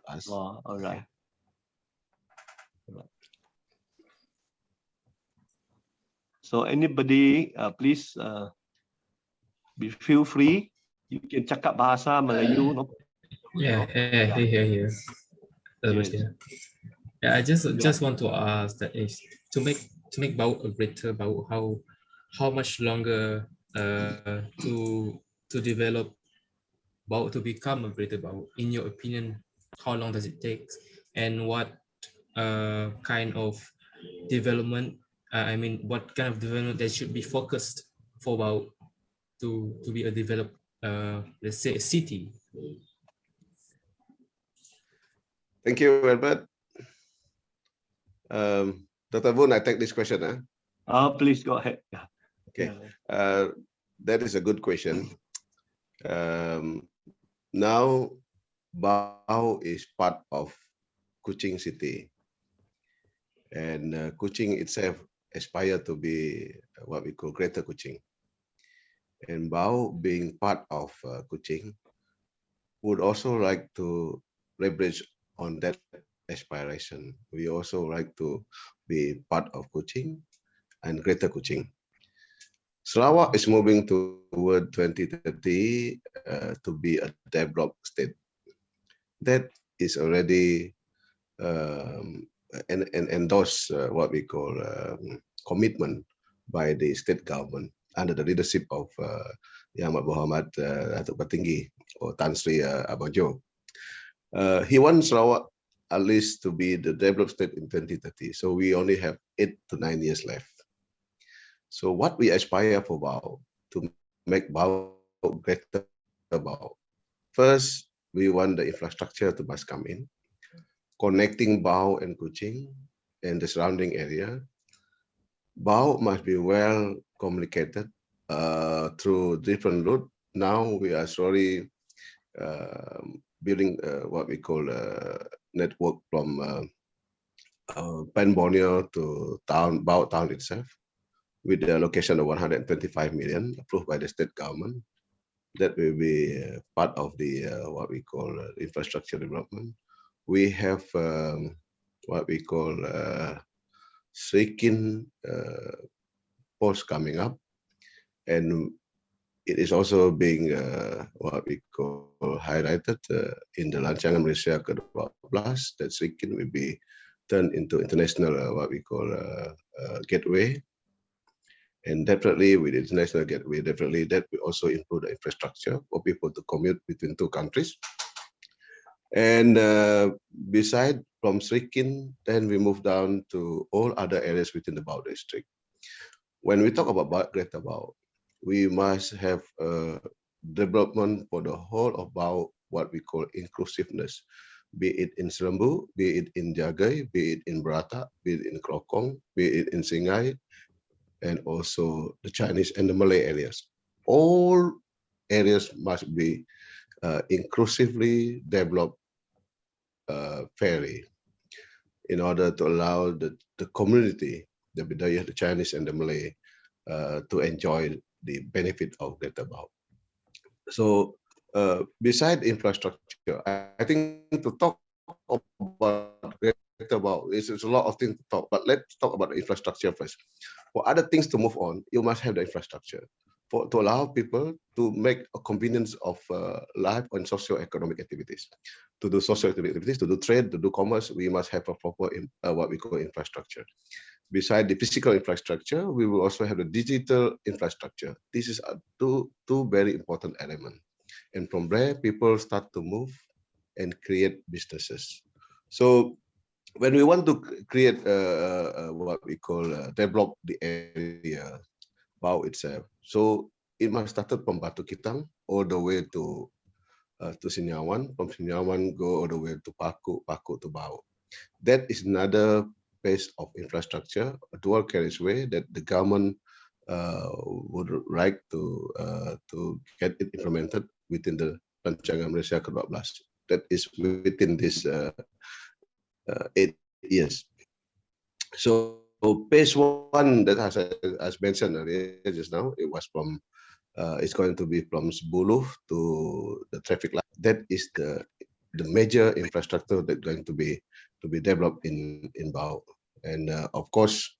ask. Oh, all right. So anybody, please feel free. You can cakap bahasa Melayu. No? Here. Yeah, I just want to ask that is to make Baus a greater Baus, how much longer to develop Baus to become a greater Baus? In your opinion, how long does it take, and what kind of development? I mean, what kind of development that should be focused for Baus to be a developed, let's say, a city? Thank you, Albert. Dr. Voon, I take this question. Please go ahead. Yeah. Okay. That is a good question. Now, Baus is part of Kuching city, and Kuching itself aspire to be what we call Greater Kuching. And Baus being part of Kuching would also like to leverage on that aspiration. We also like to be part of Kuching and Greater Kuching. Sarawak is moving toward 2030 to be a developed state. That is already and endorse what we call commitment by the state government under the leadership of Yang Muhammad Dato Patinggi or Tan Sri Abajo. He wants Sarawak at least to be the developed state in 2030. So we only have 8 to 9 years left. So what we aspire for Baus to make Baus greater Baus. First, we want the infrastructure to must come in, connecting Baus and Kuching and the surrounding area. Baus must be well communicated through different routes. Now we are slowly building what we call a network from Pen Borneo to Baus town itself, with the allocation of 125 million approved by the state government. That will be part of the what we call infrastructure development. We have what we call Srikin post coming up, and it is also being what we call highlighted in the Rancangan Malaysia ke-12 that Srikin will be turned into international what we call gateway. And definitely with international gateway, definitely that will also improve the infrastructure for people to commute between two countries. And beside from Srikin, then we move down to all other areas within the Baus district. When we talk about Greater Baus, we must have development for the whole of Baus, what we call inclusiveness, be it in Serembu, be it in Jagai, be it in Berata, be it in Krokong, be it in Singai, and also the Chinese and the Malay areas. All areas must be inclusively developed fairly in order to allow the community, the Bidayah, the Chinese and the Malay, to enjoy the benefit of Greater Baus. So beside infrastructure, I think to talk about Greater Baus, it's a lot of things to talk, but let's talk about the infrastructure first. For other things to move on, you must have the infrastructure to allow people to make a convenience of life and socio-economic activities. To do social activities, to do trade, to do commerce, we must have a proper what we call infrastructure. Beside the physical infrastructure, we will also have the digital infrastructure. This is two very important elements. And from there, people start to move and create businesses. So when we want to create what we call develop the area, Baus itself, so it must start from Batu Kitang all the way to Senyawan, from Senyawan go all the way to Paku, Paku to Baus. That is another phase of infrastructure, a dual carriageway that the government would like to get it implemented within the Rancangan Malaysia ke-12. That is within this 8 years. So phase 1 that as mentioned earlier just now, it was from it's going to be from Sebuluh to the traffic light. That is the major infrastructure that's going to be developed in Baus. And of course,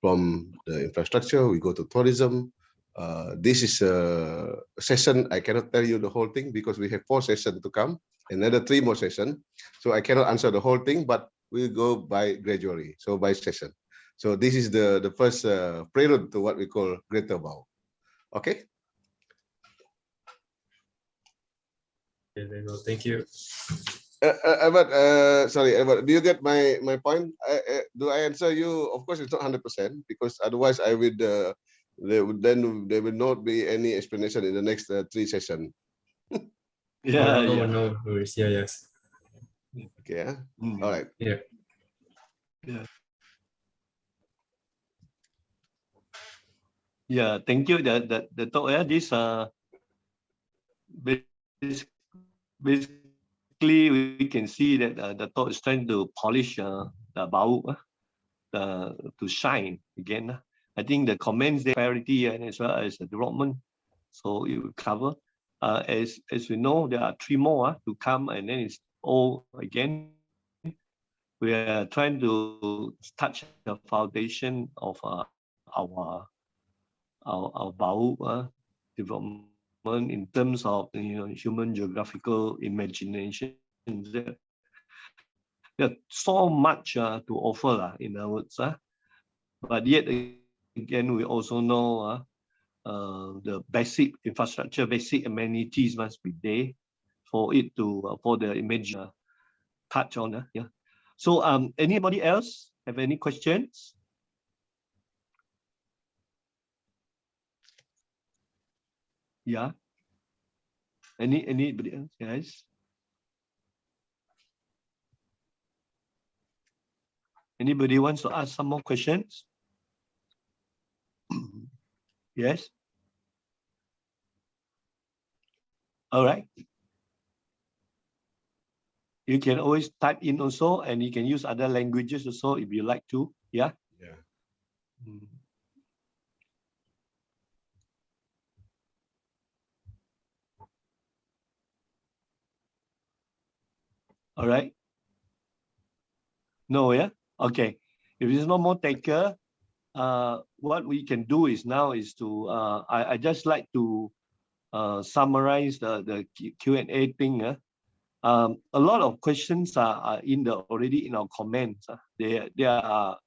from the infrastructure, we go to tourism. This is a session. I cannot tell you the whole thing because we have 4 sessions to come, another 3 more sessions. So I cannot answer the whole thing, but we'll go by gradually, so by session. So this is the first prelude to what we call Greater Baus. Okay. Okay, very well. Thank you. Albert, sorry, Albert, do you get my point? Do I answer you? Of course, it's not 100% because otherwise I would then there will not be any explanation in the next 3 sessions. Yeah, no, yeah. no worries. Yeah, yes. Okay. All right. Yeah. Yeah. Yeah, thank you. The talk. Yeah, this basically we can see that the talk is trying to polish the Baus to shine again. I think the comments there, clarity and as well as the development, so it will cover. As we know, there are 3 more to come, and then it's all again. We are trying to touch the foundation of our Baus development in terms of human geographical imagination. There's so much to offer in other words, but yet again we also know the basic infrastructure, basic amenities must be there for it to for the image touch on. Yeah. So anybody else have any questions? Yeah. Anybody else, guys? Anybody wants to ask some more questions? Yes. All right. You can always type in also, and you can use other languages also if you like to. Yeah. Yeah. All right. No, yeah. Okay. If there's no more taker, what we can do is now is to I just like to summarize the Q&A thing. A lot of questions are already in our comments. They are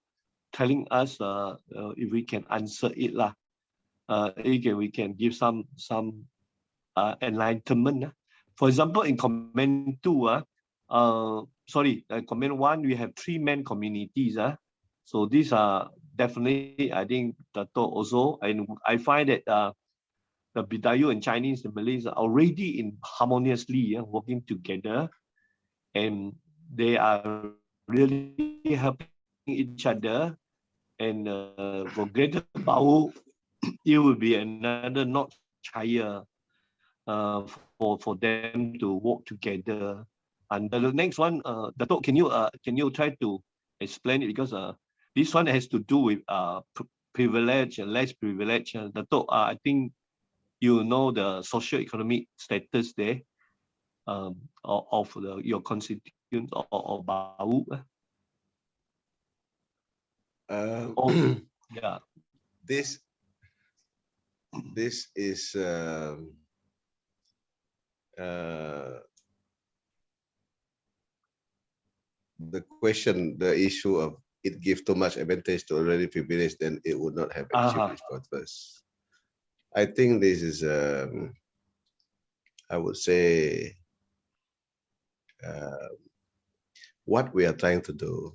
telling us if we can answer it lah. We can give some enlightenment. For example, in comment 2, comment 1, we have 3 main communities. So these are definitely, I think, Dato also, and I find that the Bidayu and Chinese and Malays are already in harmoniously working together, and they are really helping each other. And for Greater Baus, it will be another notch higher for them to work together. And the next one, Dato, can you try to explain it, because this one has to do with privilege and less privilege. Dato, I think you know the socio-economic status there of your constituents or Baus. Yeah. This is the question, the issue of it gives too much advantage to already privileged, then it would not have achieved its purpose. I think this is, I would say, what we are trying to do.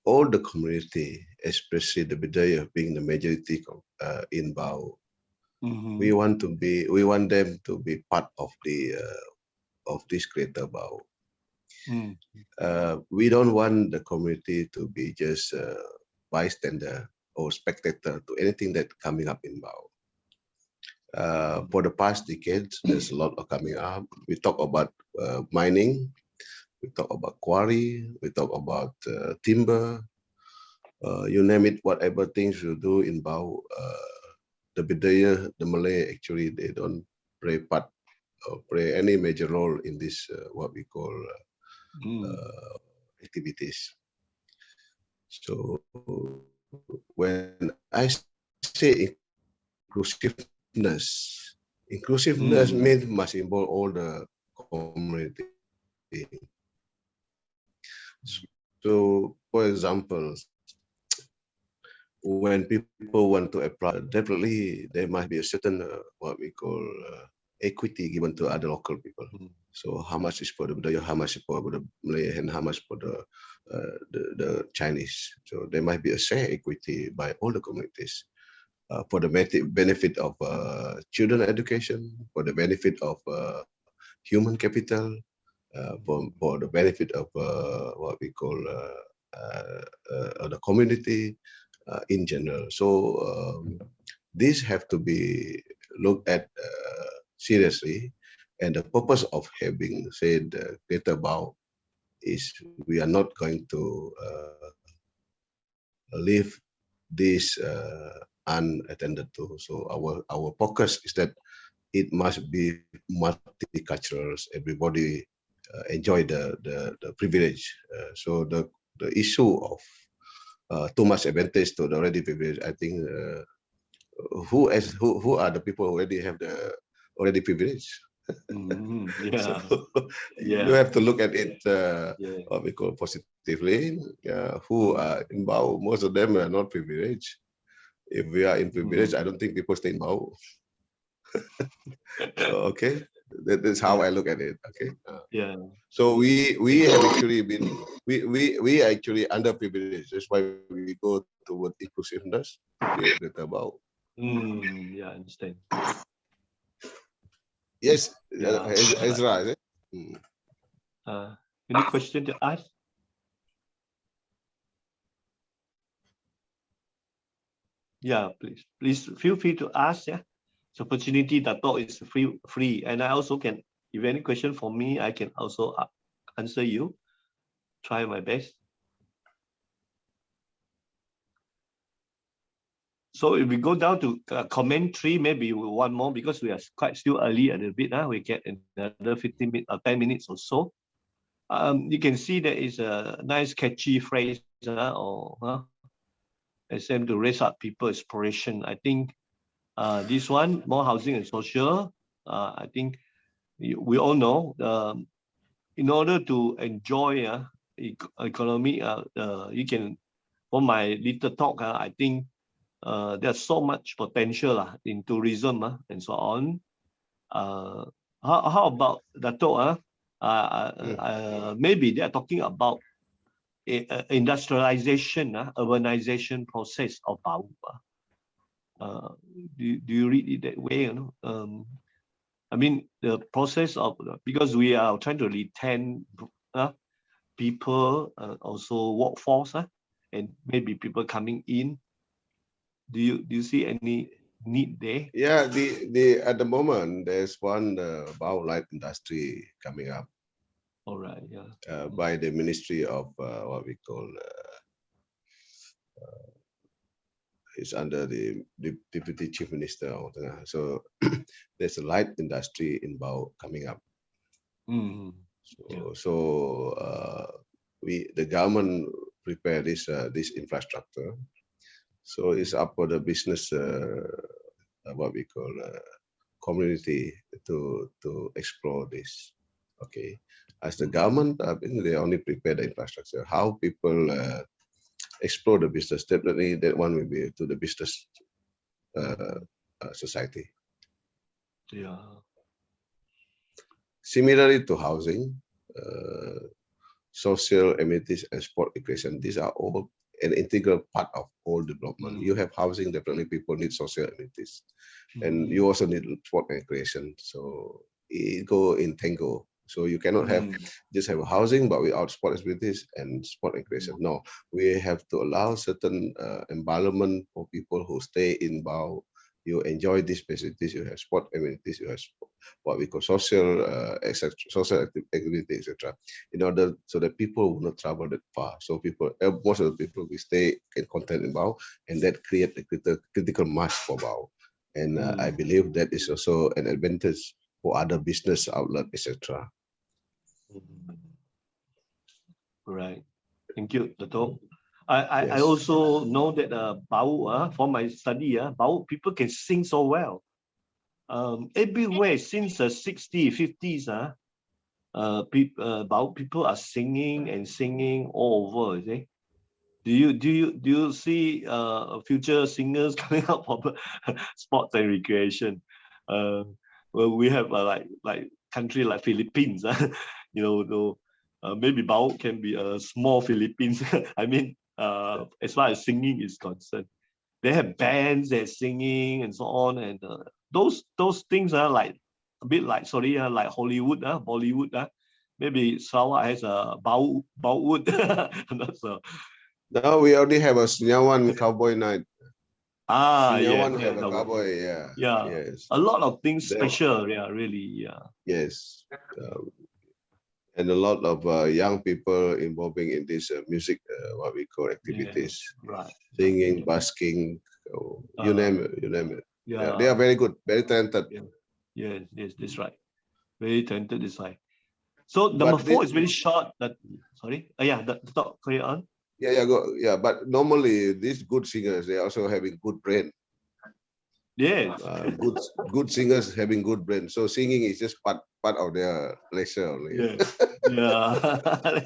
All the community, especially the Bidayuh being the majority in Baus, we want them to be part of this greater Baus. We don't want the community to be just bystander or spectator to anything that coming up in Baus. For the past decades, there's a lot of coming up. We talk about mining, we talk about quarry, we talk about timber, you name it, whatever things you do in Baus. The Bidayuh, the Malay, actually, they don't play any major role in this, what we call activities. So when I say inclusiveness means must involve all the community. So, for example, when people want to apply, definitely there must be a certain what we call equity given to other local people. So how much is for the Bidayuh, how much is for the Malay, and how much for the Chinese. So there might be a share equity by all the communities for the benefit of children education, for the benefit of human capital, for the benefit of what we call the community in general. So these have to be looked at seriously, and the purpose of having said Greater Baus is we are not going to live this unattended to. So our focus is that it must be multicultural. Everybody enjoy the privilege. So the issue of too much advantage to the already privileged, I think who are the people who already have the already privilege? Yeah. So Yeah. you have to look at it Yeah. what we call positively. Who are in Baus, most of them are not privileged. If we are in privilege, I don't think people stay in Baus. So okay, that's how I look at it. Okay. Yeah. So we have actually been we are actually underprivileged. That's why we go toward inclusiveness to create greater Baus. Yeah, I understand. Yes, Yeah. Ezra, is it? Any question to ask? Yeah, please feel free to ask. Yeah, it's opportunity. The talk is free, and I also can. If any question for me, I can also answer you. Try my best. So if we go down to commentary, maybe one more because we are quite still early a little bit. We get another 15 minutes or 10 minutes or so. You can see there is a nice catchy phrase SM to raise up people exploration. I think this one, more housing and social. I think we all know in order to enjoy economy, you can, for my little talk, I think there's so much potential in tourism and so on. How about Dato? Maybe they're talking about industrialization, urbanization process of Baus. Do you read it that way? I mean, the process of, because we are trying to retain people, also workforce, and maybe people coming in. Do you see any need there? Yeah, the at the moment there's one Baus light industry coming up. All right, yeah. By the Ministry of what we call it's under the Deputy Chief Minister. So there's a light industry in Baus coming up. So the government prepare this infrastructure. So it's up for the business what we call community to explore this. Okay, as the government, I think they only prepare the infrastructure. How people explore the business, definitely that one will be to the business society. Yeah. Similarly to housing, social amenities and sport recreation, these are all an integral part of all development. You have housing, definitely people need social amenities. And you also need sport and recreation. So it go in tango. So you cannot have just have housing, but without sport activities and sport and recreation. No, we have to allow certain environment for people who stay in Baus. You enjoy these facilities, you have sport amenities, you have what we call social activity, etc. In order so that people will not travel that far. So people, most of the people will stay in content in Baus, and that create a critical mass for Baus. And I believe that is also an advantage for other business outlet, etc. Right. Thank you, Dato. I also know that Baus, for my study, Baus people can sing so well. Everywhere since the 60s, 50s, Baus people are singing and singing all over. See? Do you see future singers coming out from sports and recreation? Well, we have like country like Philippines, maybe Baus can be a small Philippines. I mean, as far as singing is concerned, they have bands that singing and so on, and those things are like a bit like like Hollywood, Bollywood, maybe Sarawak has a Bauswood. I'm not so. Now we already have a Senyawan Cowboy Night. Yeah, have a cowboy, yeah. Yes. A lot of things special, yeah, really, yeah. Yes. And a lot of young people involving in this music, what we call activities, right. singing, busking, you name it, you name it. Yeah, they are Yeah. very good, very talented. Yes, that's right. Very talented this way. So number But 4 is very short. Sorry. Yeah, the talk carry on. But normally these good singers, they also having good brain. Yes. Good singers having good brain. So singing is just part of their pleasure only. Yeah. Yeah.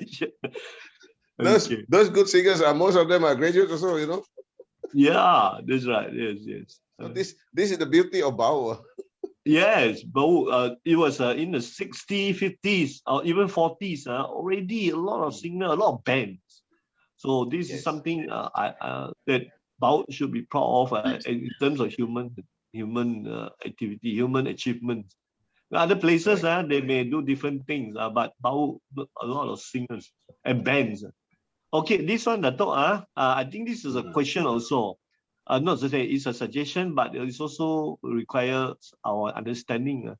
Okay. Those good singers are, most of them are graduates also, you know. Yeah, that's right. Yes. So this is the beauty of Baus. Yes, but it was in the 60s, 50s, or even 40s. Already a lot of singers, a lot of bands. So this is Yes. something that Baus should be proud of in terms of human activity, human achievements. Other places, they may do different things, but Baus, a lot of singers and bands. Okay, this one, Dato, I think this is a question also. Not to say it's a suggestion, but it also requires our understanding.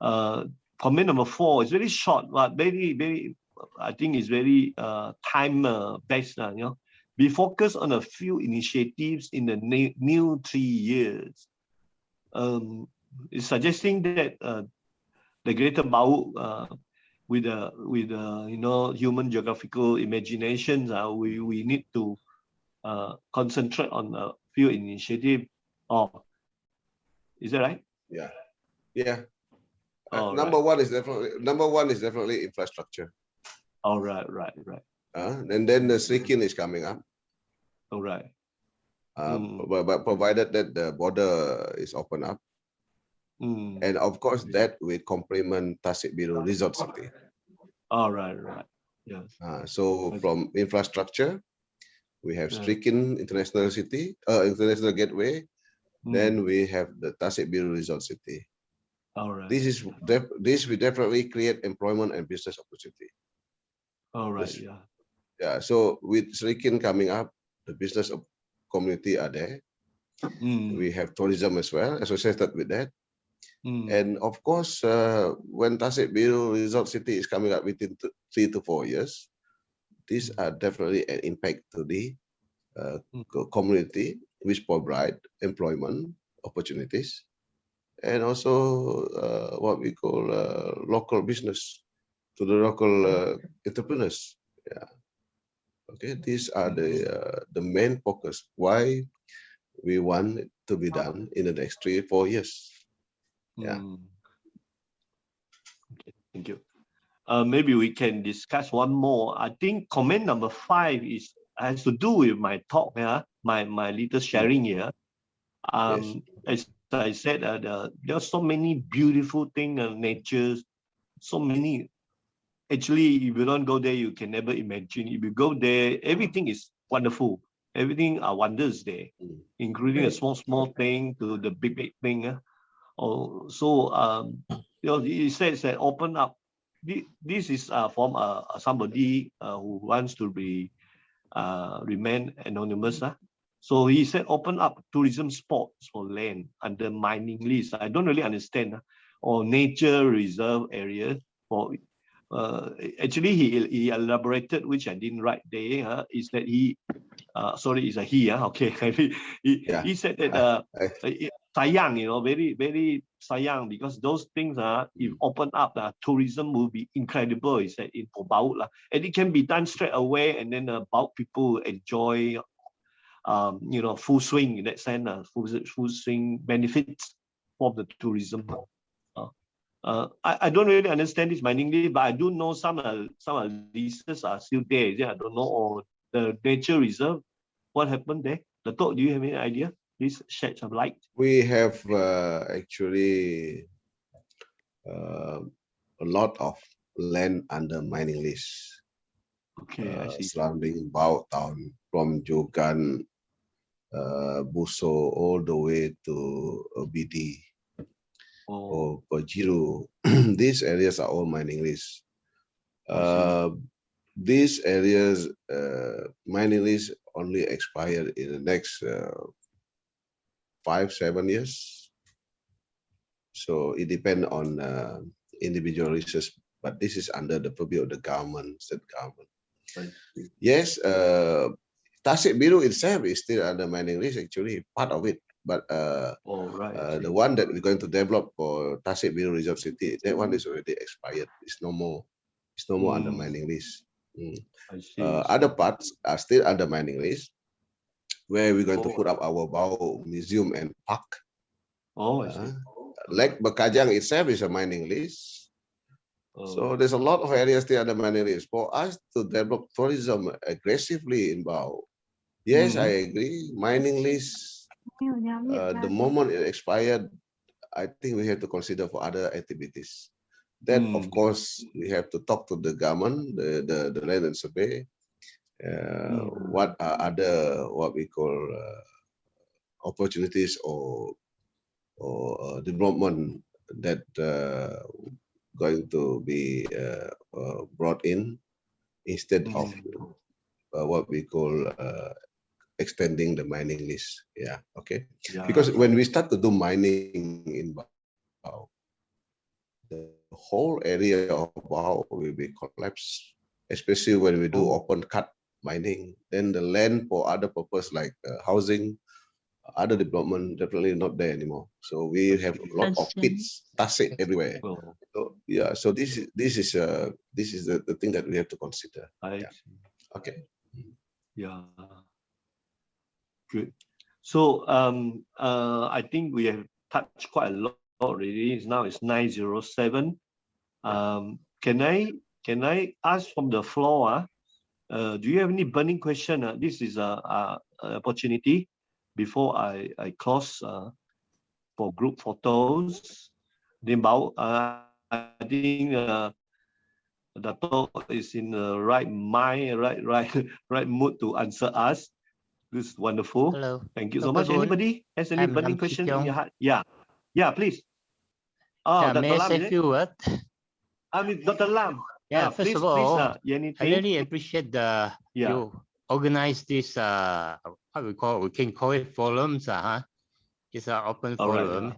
Comment number 4 is very short, but very, I think it's very time based. We focus on a few initiatives in the new 3 years. It's suggesting that the Greater Baus, with human geographical imaginations, we need to concentrate on a few initiatives. Is that right? Yeah. Number one is definitely infrastructure. All right. And then the Srikin is coming up. All right. But provided that the border is open up. And of course, that will complement Tasik Biru Resort City. All right. Yes. So from infrastructure, we have Strikin International City, International Gateway. Then we have the Tasik Biru Resort City. All right. This will definitely create employment and business opportunity. All right. Yeah. So with Strikin coming up, the business community are there. We have tourism as well associated with that. And of course, when Tasik Biru Resort City is coming up within 3 to 4 years, these are definitely an impact to the community, which provide employment opportunities, and also what we call local business to the local entrepreneurs. Yeah. Okay, these are the main focus why we want it to be done in the next 3 or 4 years. Yeah. Okay, thank you. Maybe we can discuss one more. I think comment number 5 has to do with my talk, my little sharing here. Yes. As I said, there are so many beautiful things, nature, so many. Actually, if you don't go there, you can never imagine. If you go there, everything is wonderful. Everything are wonders there, including a small thing to the big thing. It says that open up. This is from somebody who wants to remain anonymous. So he said open up tourism spots for land under mining lease. I don't really understand. Or nature reserve area for. Actually, he elaborated, which I didn't write there. Is that he? Sorry, it's a he. Okay, he said that sayang, very very sayang, because those things if open up, tourism will be incredible. He said in for Baut, and it can be done straight away, and then Baut people enjoy, full swing in that sense, full swing benefits from the tourism. I don't really understand this mining lease, but I do know some leases are still there. I don't know, or the nature reserve. What happened there? Dato', do you have any idea? Please shed some light. We have actually a lot of land under mining lease. Okay, I see. Surrounding Baut town, from Jogan, Buso, all the way to BD or Pajiru. These areas are all mining lease. These areas, mining lease only expire in the next 5-7 years. So it depends on individual research but this is under the purview of the government, state government. I see. Yes, Tasik Biru itself is still under mining list, actually, part of it. But Oh, right. I the see. one that we're going to develop for Tasik Biru Reserve City, that one is already expired. It's no more. It's no more under mining list. I see. Other parts are still under mining list, where we're going to put up our Baus museum and park. Oh, I see. Lake Bekajang itself is a mining list. So there's a lot of areas still under mining list. For us to develop tourism aggressively in Baus, yes, I agree. Mining list, the moment it expired, I think we have to consider for other activities. Then, of course, we have to talk to the government, the land and survey. What are other, what we call opportunities or development that going to be brought in instead of what we call extending the mining list. Yeah, okay. Yeah. Because when we start to do mining in Baus, the whole area of Baus will be collapsed, especially when we do open cut mining. Then the land for other purpose like housing, other development, definitely not there anymore. So we have a lot of pits, tasik everywhere. So yeah, so this is the thing that we have to consider. I Yeah. see. Okay. Yeah. Good. So I think we have touched quite a lot already. Now it's 9:07. Can I ask from the floor? Do you have any burning question? This is a opportunity before I close for group photos. Then I think Dato is in the right mind, right mood to answer us. This is wonderful. Hello. Thank you so Dr. much. Voon, Anybody has any I'm burning Lam question Chi in your heart? Yeah. Yeah, please. Oh, Yeah, Dr. may I Lam, say is a it? few words? I mean, Dr. Lam. Yeah, first please, of all, anything? I really appreciate you organize this what we can call it forums, It's an open forum.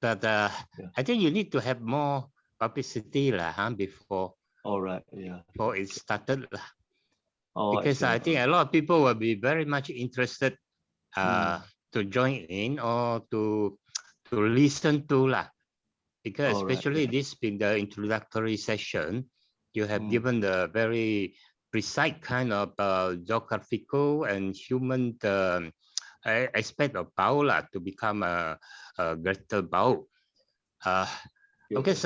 But I think you need to have more publicity before. All right, yeah. Before it started. Oh, because I think a lot of people will be very much interested to join in or to listen to because especially this being the introductory session, you have given the very precise kind of geographical and human aspect of Baus to become a greater Baus. Because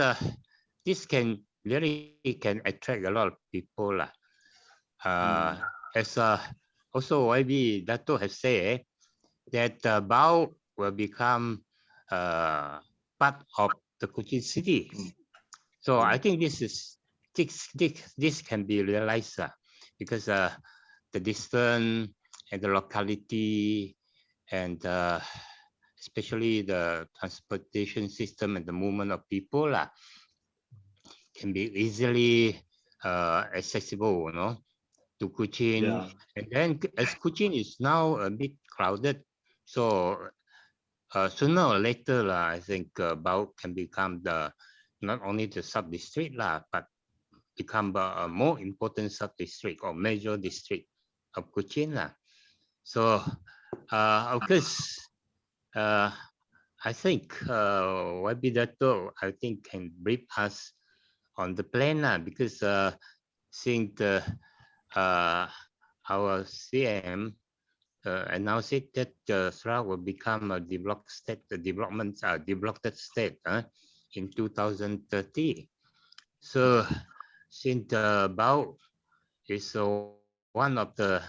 this can really attract a lot of people. As also maybe Dato has said that Baus will become part of the Cochin city. So I think this can be realized because the distance and the locality and especially the transportation system and the movement of people can be easily accessible, to Cochin. And then as Cochin is now a bit crowded, so sooner or later, I think Baus can become not only the sub-district, but become a more important sub-district or major district of Cochin. So, of course, I think YB Dato, I think, can brief us on the plan because since our CM announced it that Sarawak will become a developed state, developed state in 2030. So since Baus is one of the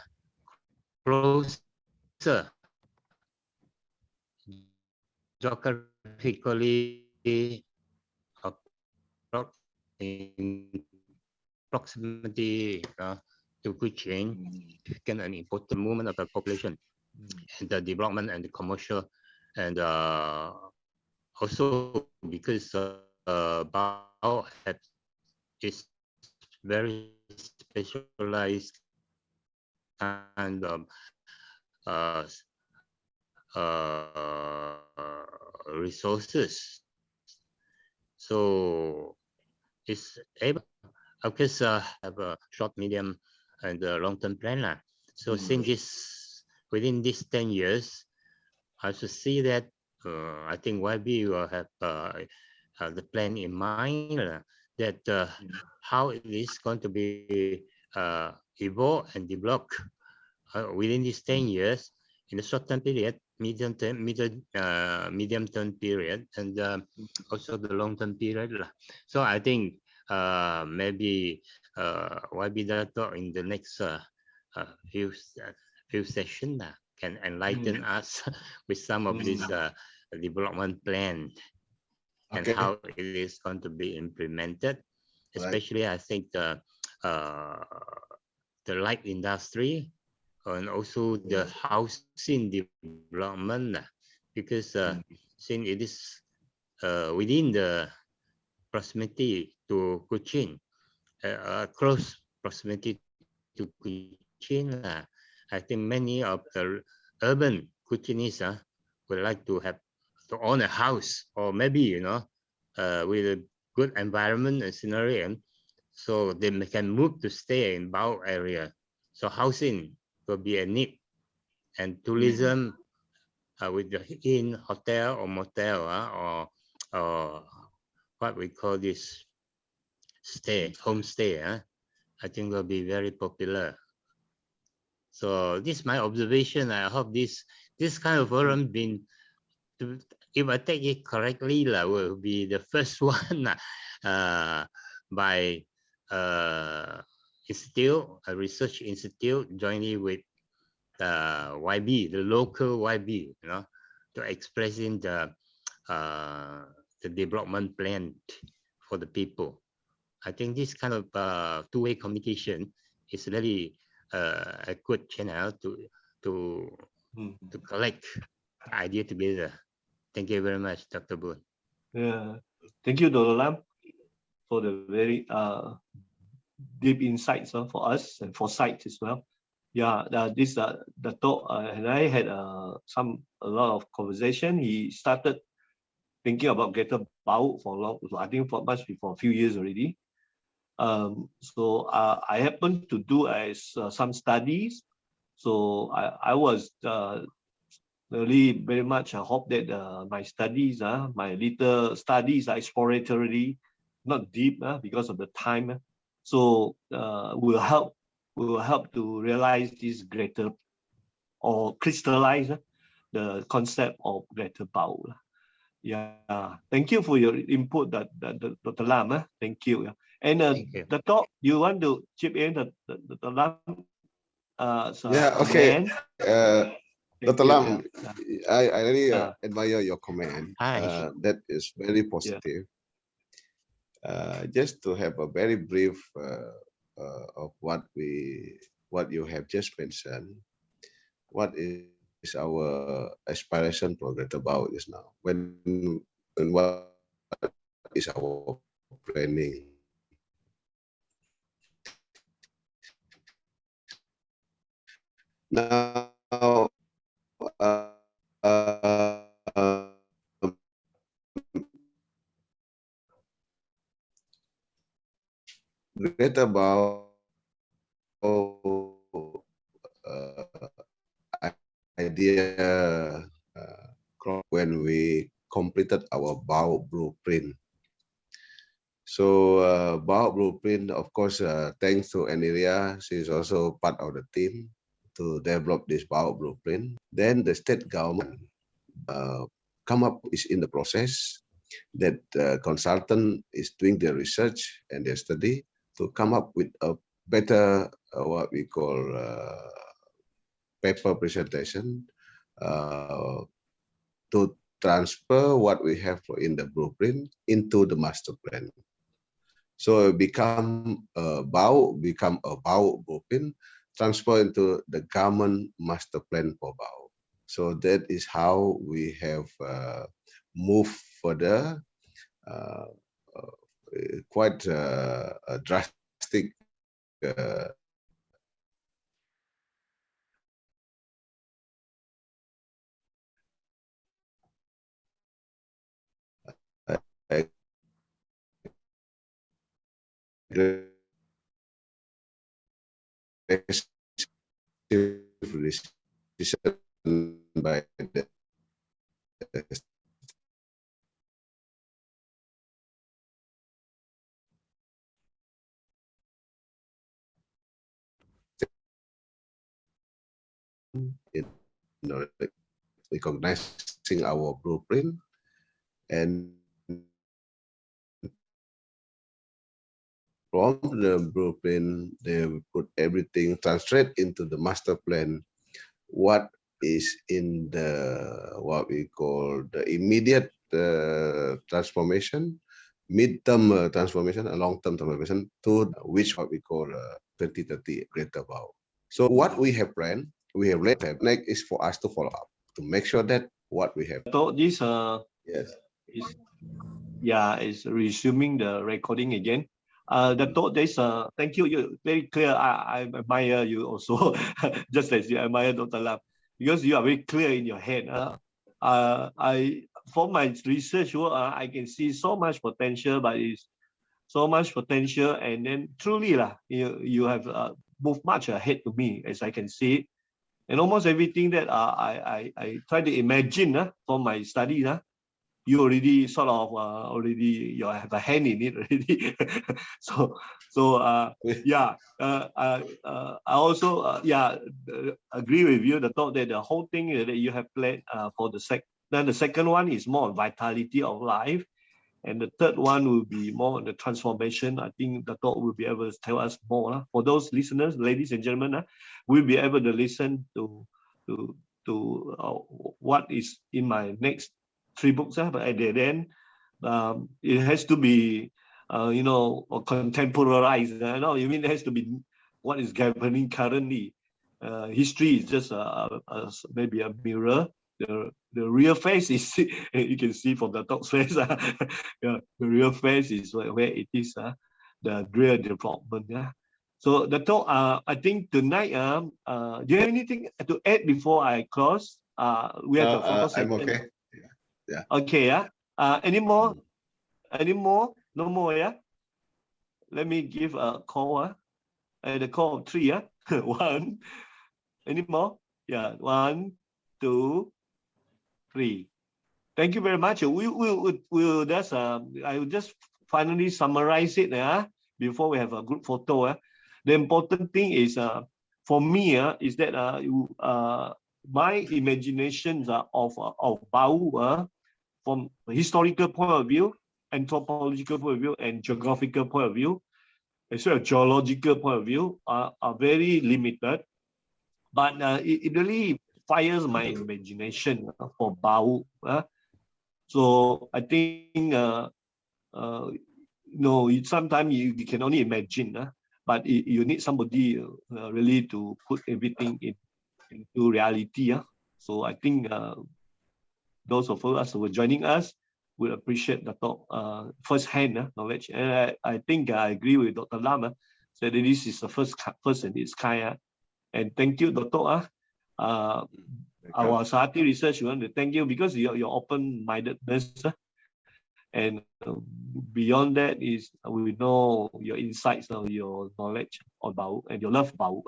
closer geographically in proximity to Cochin, significant and important movement of the population and the development and the commercial, and also because Baus is very specialized kind of resources. So is able, of course, have a short, medium, and long-term plan. So since this, within these 10 years, I should see that I think YB will have the plan in mind that how it is going to be evolved and developed within these 10 years in the short-term period, medium-term period, and also the long-term period. So I think maybe YB Dato in the next few sessions can enlighten us with some of this development plan and how it is going to be implemented. Especially, I think the light industry and also the housing development, because since it is within the proximity to Kuching, close proximity to Kuching, I think many of the urban Kuchinese would like to have to own a house, or maybe with a good environment and scenario, so they can move to stay in Baus area. So housing will be a need, and tourism with the inn, hotel or motel, or what we call this homestay, I think will be very popular. So this is my observation. I hope this kind of forum if I take it correctly, will be the first one by institute, a research institute, jointly with YB, the local YB, to expressing the development plan for the people. I think this kind of two-way communication is really a good channel to collect idea together. Thank you very much, Dr. Voon. Yeah, thank you, Dr. Lam, for the very deep insights for us and for sites as well. Yeah, this the talk and I had a lot of conversation. He started thinking about Greater Baus for long, I think for a few years already. So I happened to do some studies. So I was really very much hope that my studies, my little studies are exploratory, not deep because of the time. So will help to realize this greater or crystallize the concept of Greater Baus. Yeah, thank you for your input, Dr. Lam. Thank you. And the talk, you want to chip in the Lam? Yeah, okay. Dr. Lam, I really admire your comment. That is very positive. Just to have a very brief of what you have just mentioned. What is our aspiration for Greater Baus just now? And what is our planning? Now, Greater Baus idea when we completed our Baus blueprint. So Baus blueprint, of course, thanks to Aniria, she's also part of the team to develop this Baus blueprint. Then the state government come up is in the process that consultant is doing their research and their study to come up with a better what we call paper presentation to transfer what we have in the blueprint into the master plan. So it become a Baus blueprint, transfer into the government master plan for Baus. So that is how we have moved further, quite a drastic decision by the in recognizing our blueprint, and from the blueprint they put everything, translate into the master plan what is in the what we call the immediate transformation, mid-term transformation, and long-term transformation, to which what we call 2030 Greater Bau. So what we have planned, we have laid out. Next is for us to follow up to make sure that what we have. So this Yes. is resuming the recording again. Dato, there's thank you. You're very clear. I admire you also, just as you admire Dr. Lam, because you are very clear in your head. For my research work, I can see so much potential, but it's so much potential, and then truly you have moved much ahead to me, as I can see, and almost everything that I try to imagine for my studies. You already sort of you have a hand in it already. I also agree with you. The thought that the whole thing that you have planned for the then the second one is more on vitality of life, and the third one will be more on the transformation. I think the thought will be able to tell us more. For those listeners, ladies and gentlemen, we'll be able to listen to what is in my next 3 books, but at the end, it has to be, contemporarized. You mean it has to be what is happening currently. History is just maybe a mirror. The real face is you can see from the top face. The real face is where it is. The real development. So the talk. I think tonight. Do you have anything to add before I close? We have the photo I'm segment. okay. Yeah. Okay, any more? Any more? No more, yeah? Let me give a call, the call of 3, 1. Any more? Yeah, 1, 2, 3. Thank you very much. We'll just, I will just finally summarize it, before we have a group photo. The important thing is, for me, is that my imaginations of Bau, from a historical point of view, anthropological point of view, and geographical point of view, as well as geological point of view, are very limited. But it really fires my imagination for Bau. So I think, sometimes you can only imagine, but you need somebody really to put everything into reality. So I think those of us who are joining us will appreciate the talk first-hand knowledge. And I think I agree with Dr. Lam, that this is the first in its kind. And thank you, Dato. Our Sehati research, we want to thank you because your open-mindedness. And beyond that is we know your insights, your knowledge on Bau, and your love Bau.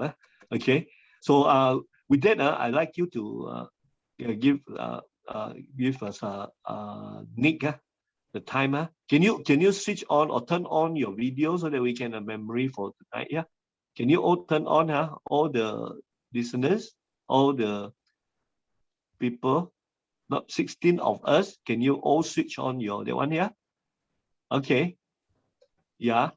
Okay. So with that, I'd like you to give us Nick the timer. Can you switch on or turn on your video so that we can have memory for tonight? Yeah. Can you all turn on, all the listeners, all the people, not 16 of us. Can you all switch on that one here? Okay. Yeah.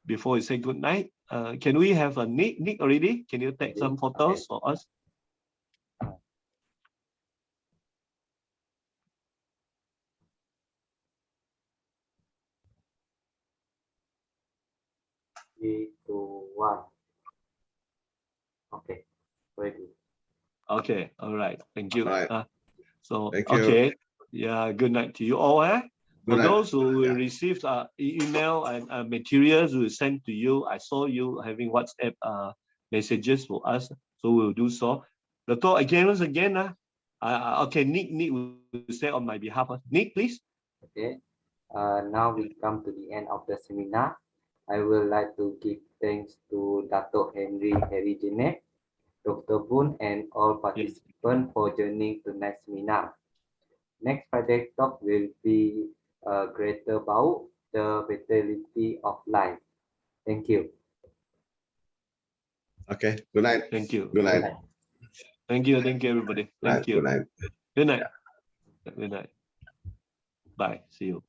Before we say good night, can we have a Nick already? Can you take some photos for us? Three, two, one. Okay, ready. Okay, all right. Thank you. All right. Thank you. Okay. Yeah, good night to you all. For those who will Yeah. receive email and materials we send to you, I saw you having WhatsApp messages for us, so we'll do so. The talk again. Okay, Nick will say on my behalf. Nick, please. Okay. Now we come to the end of the seminar. I would like to give thanks to Dato Harry Jinep, Dr. Voon, and all participants for joining tonight's seminar. Next Friday talk will be Greater Baus, the Vitality of Life. Thank you. Okay. Good night. Thank you. Good night. Thank you. Thank you, everybody. Thank you. Good night. Good night. Good night. Bye. See you.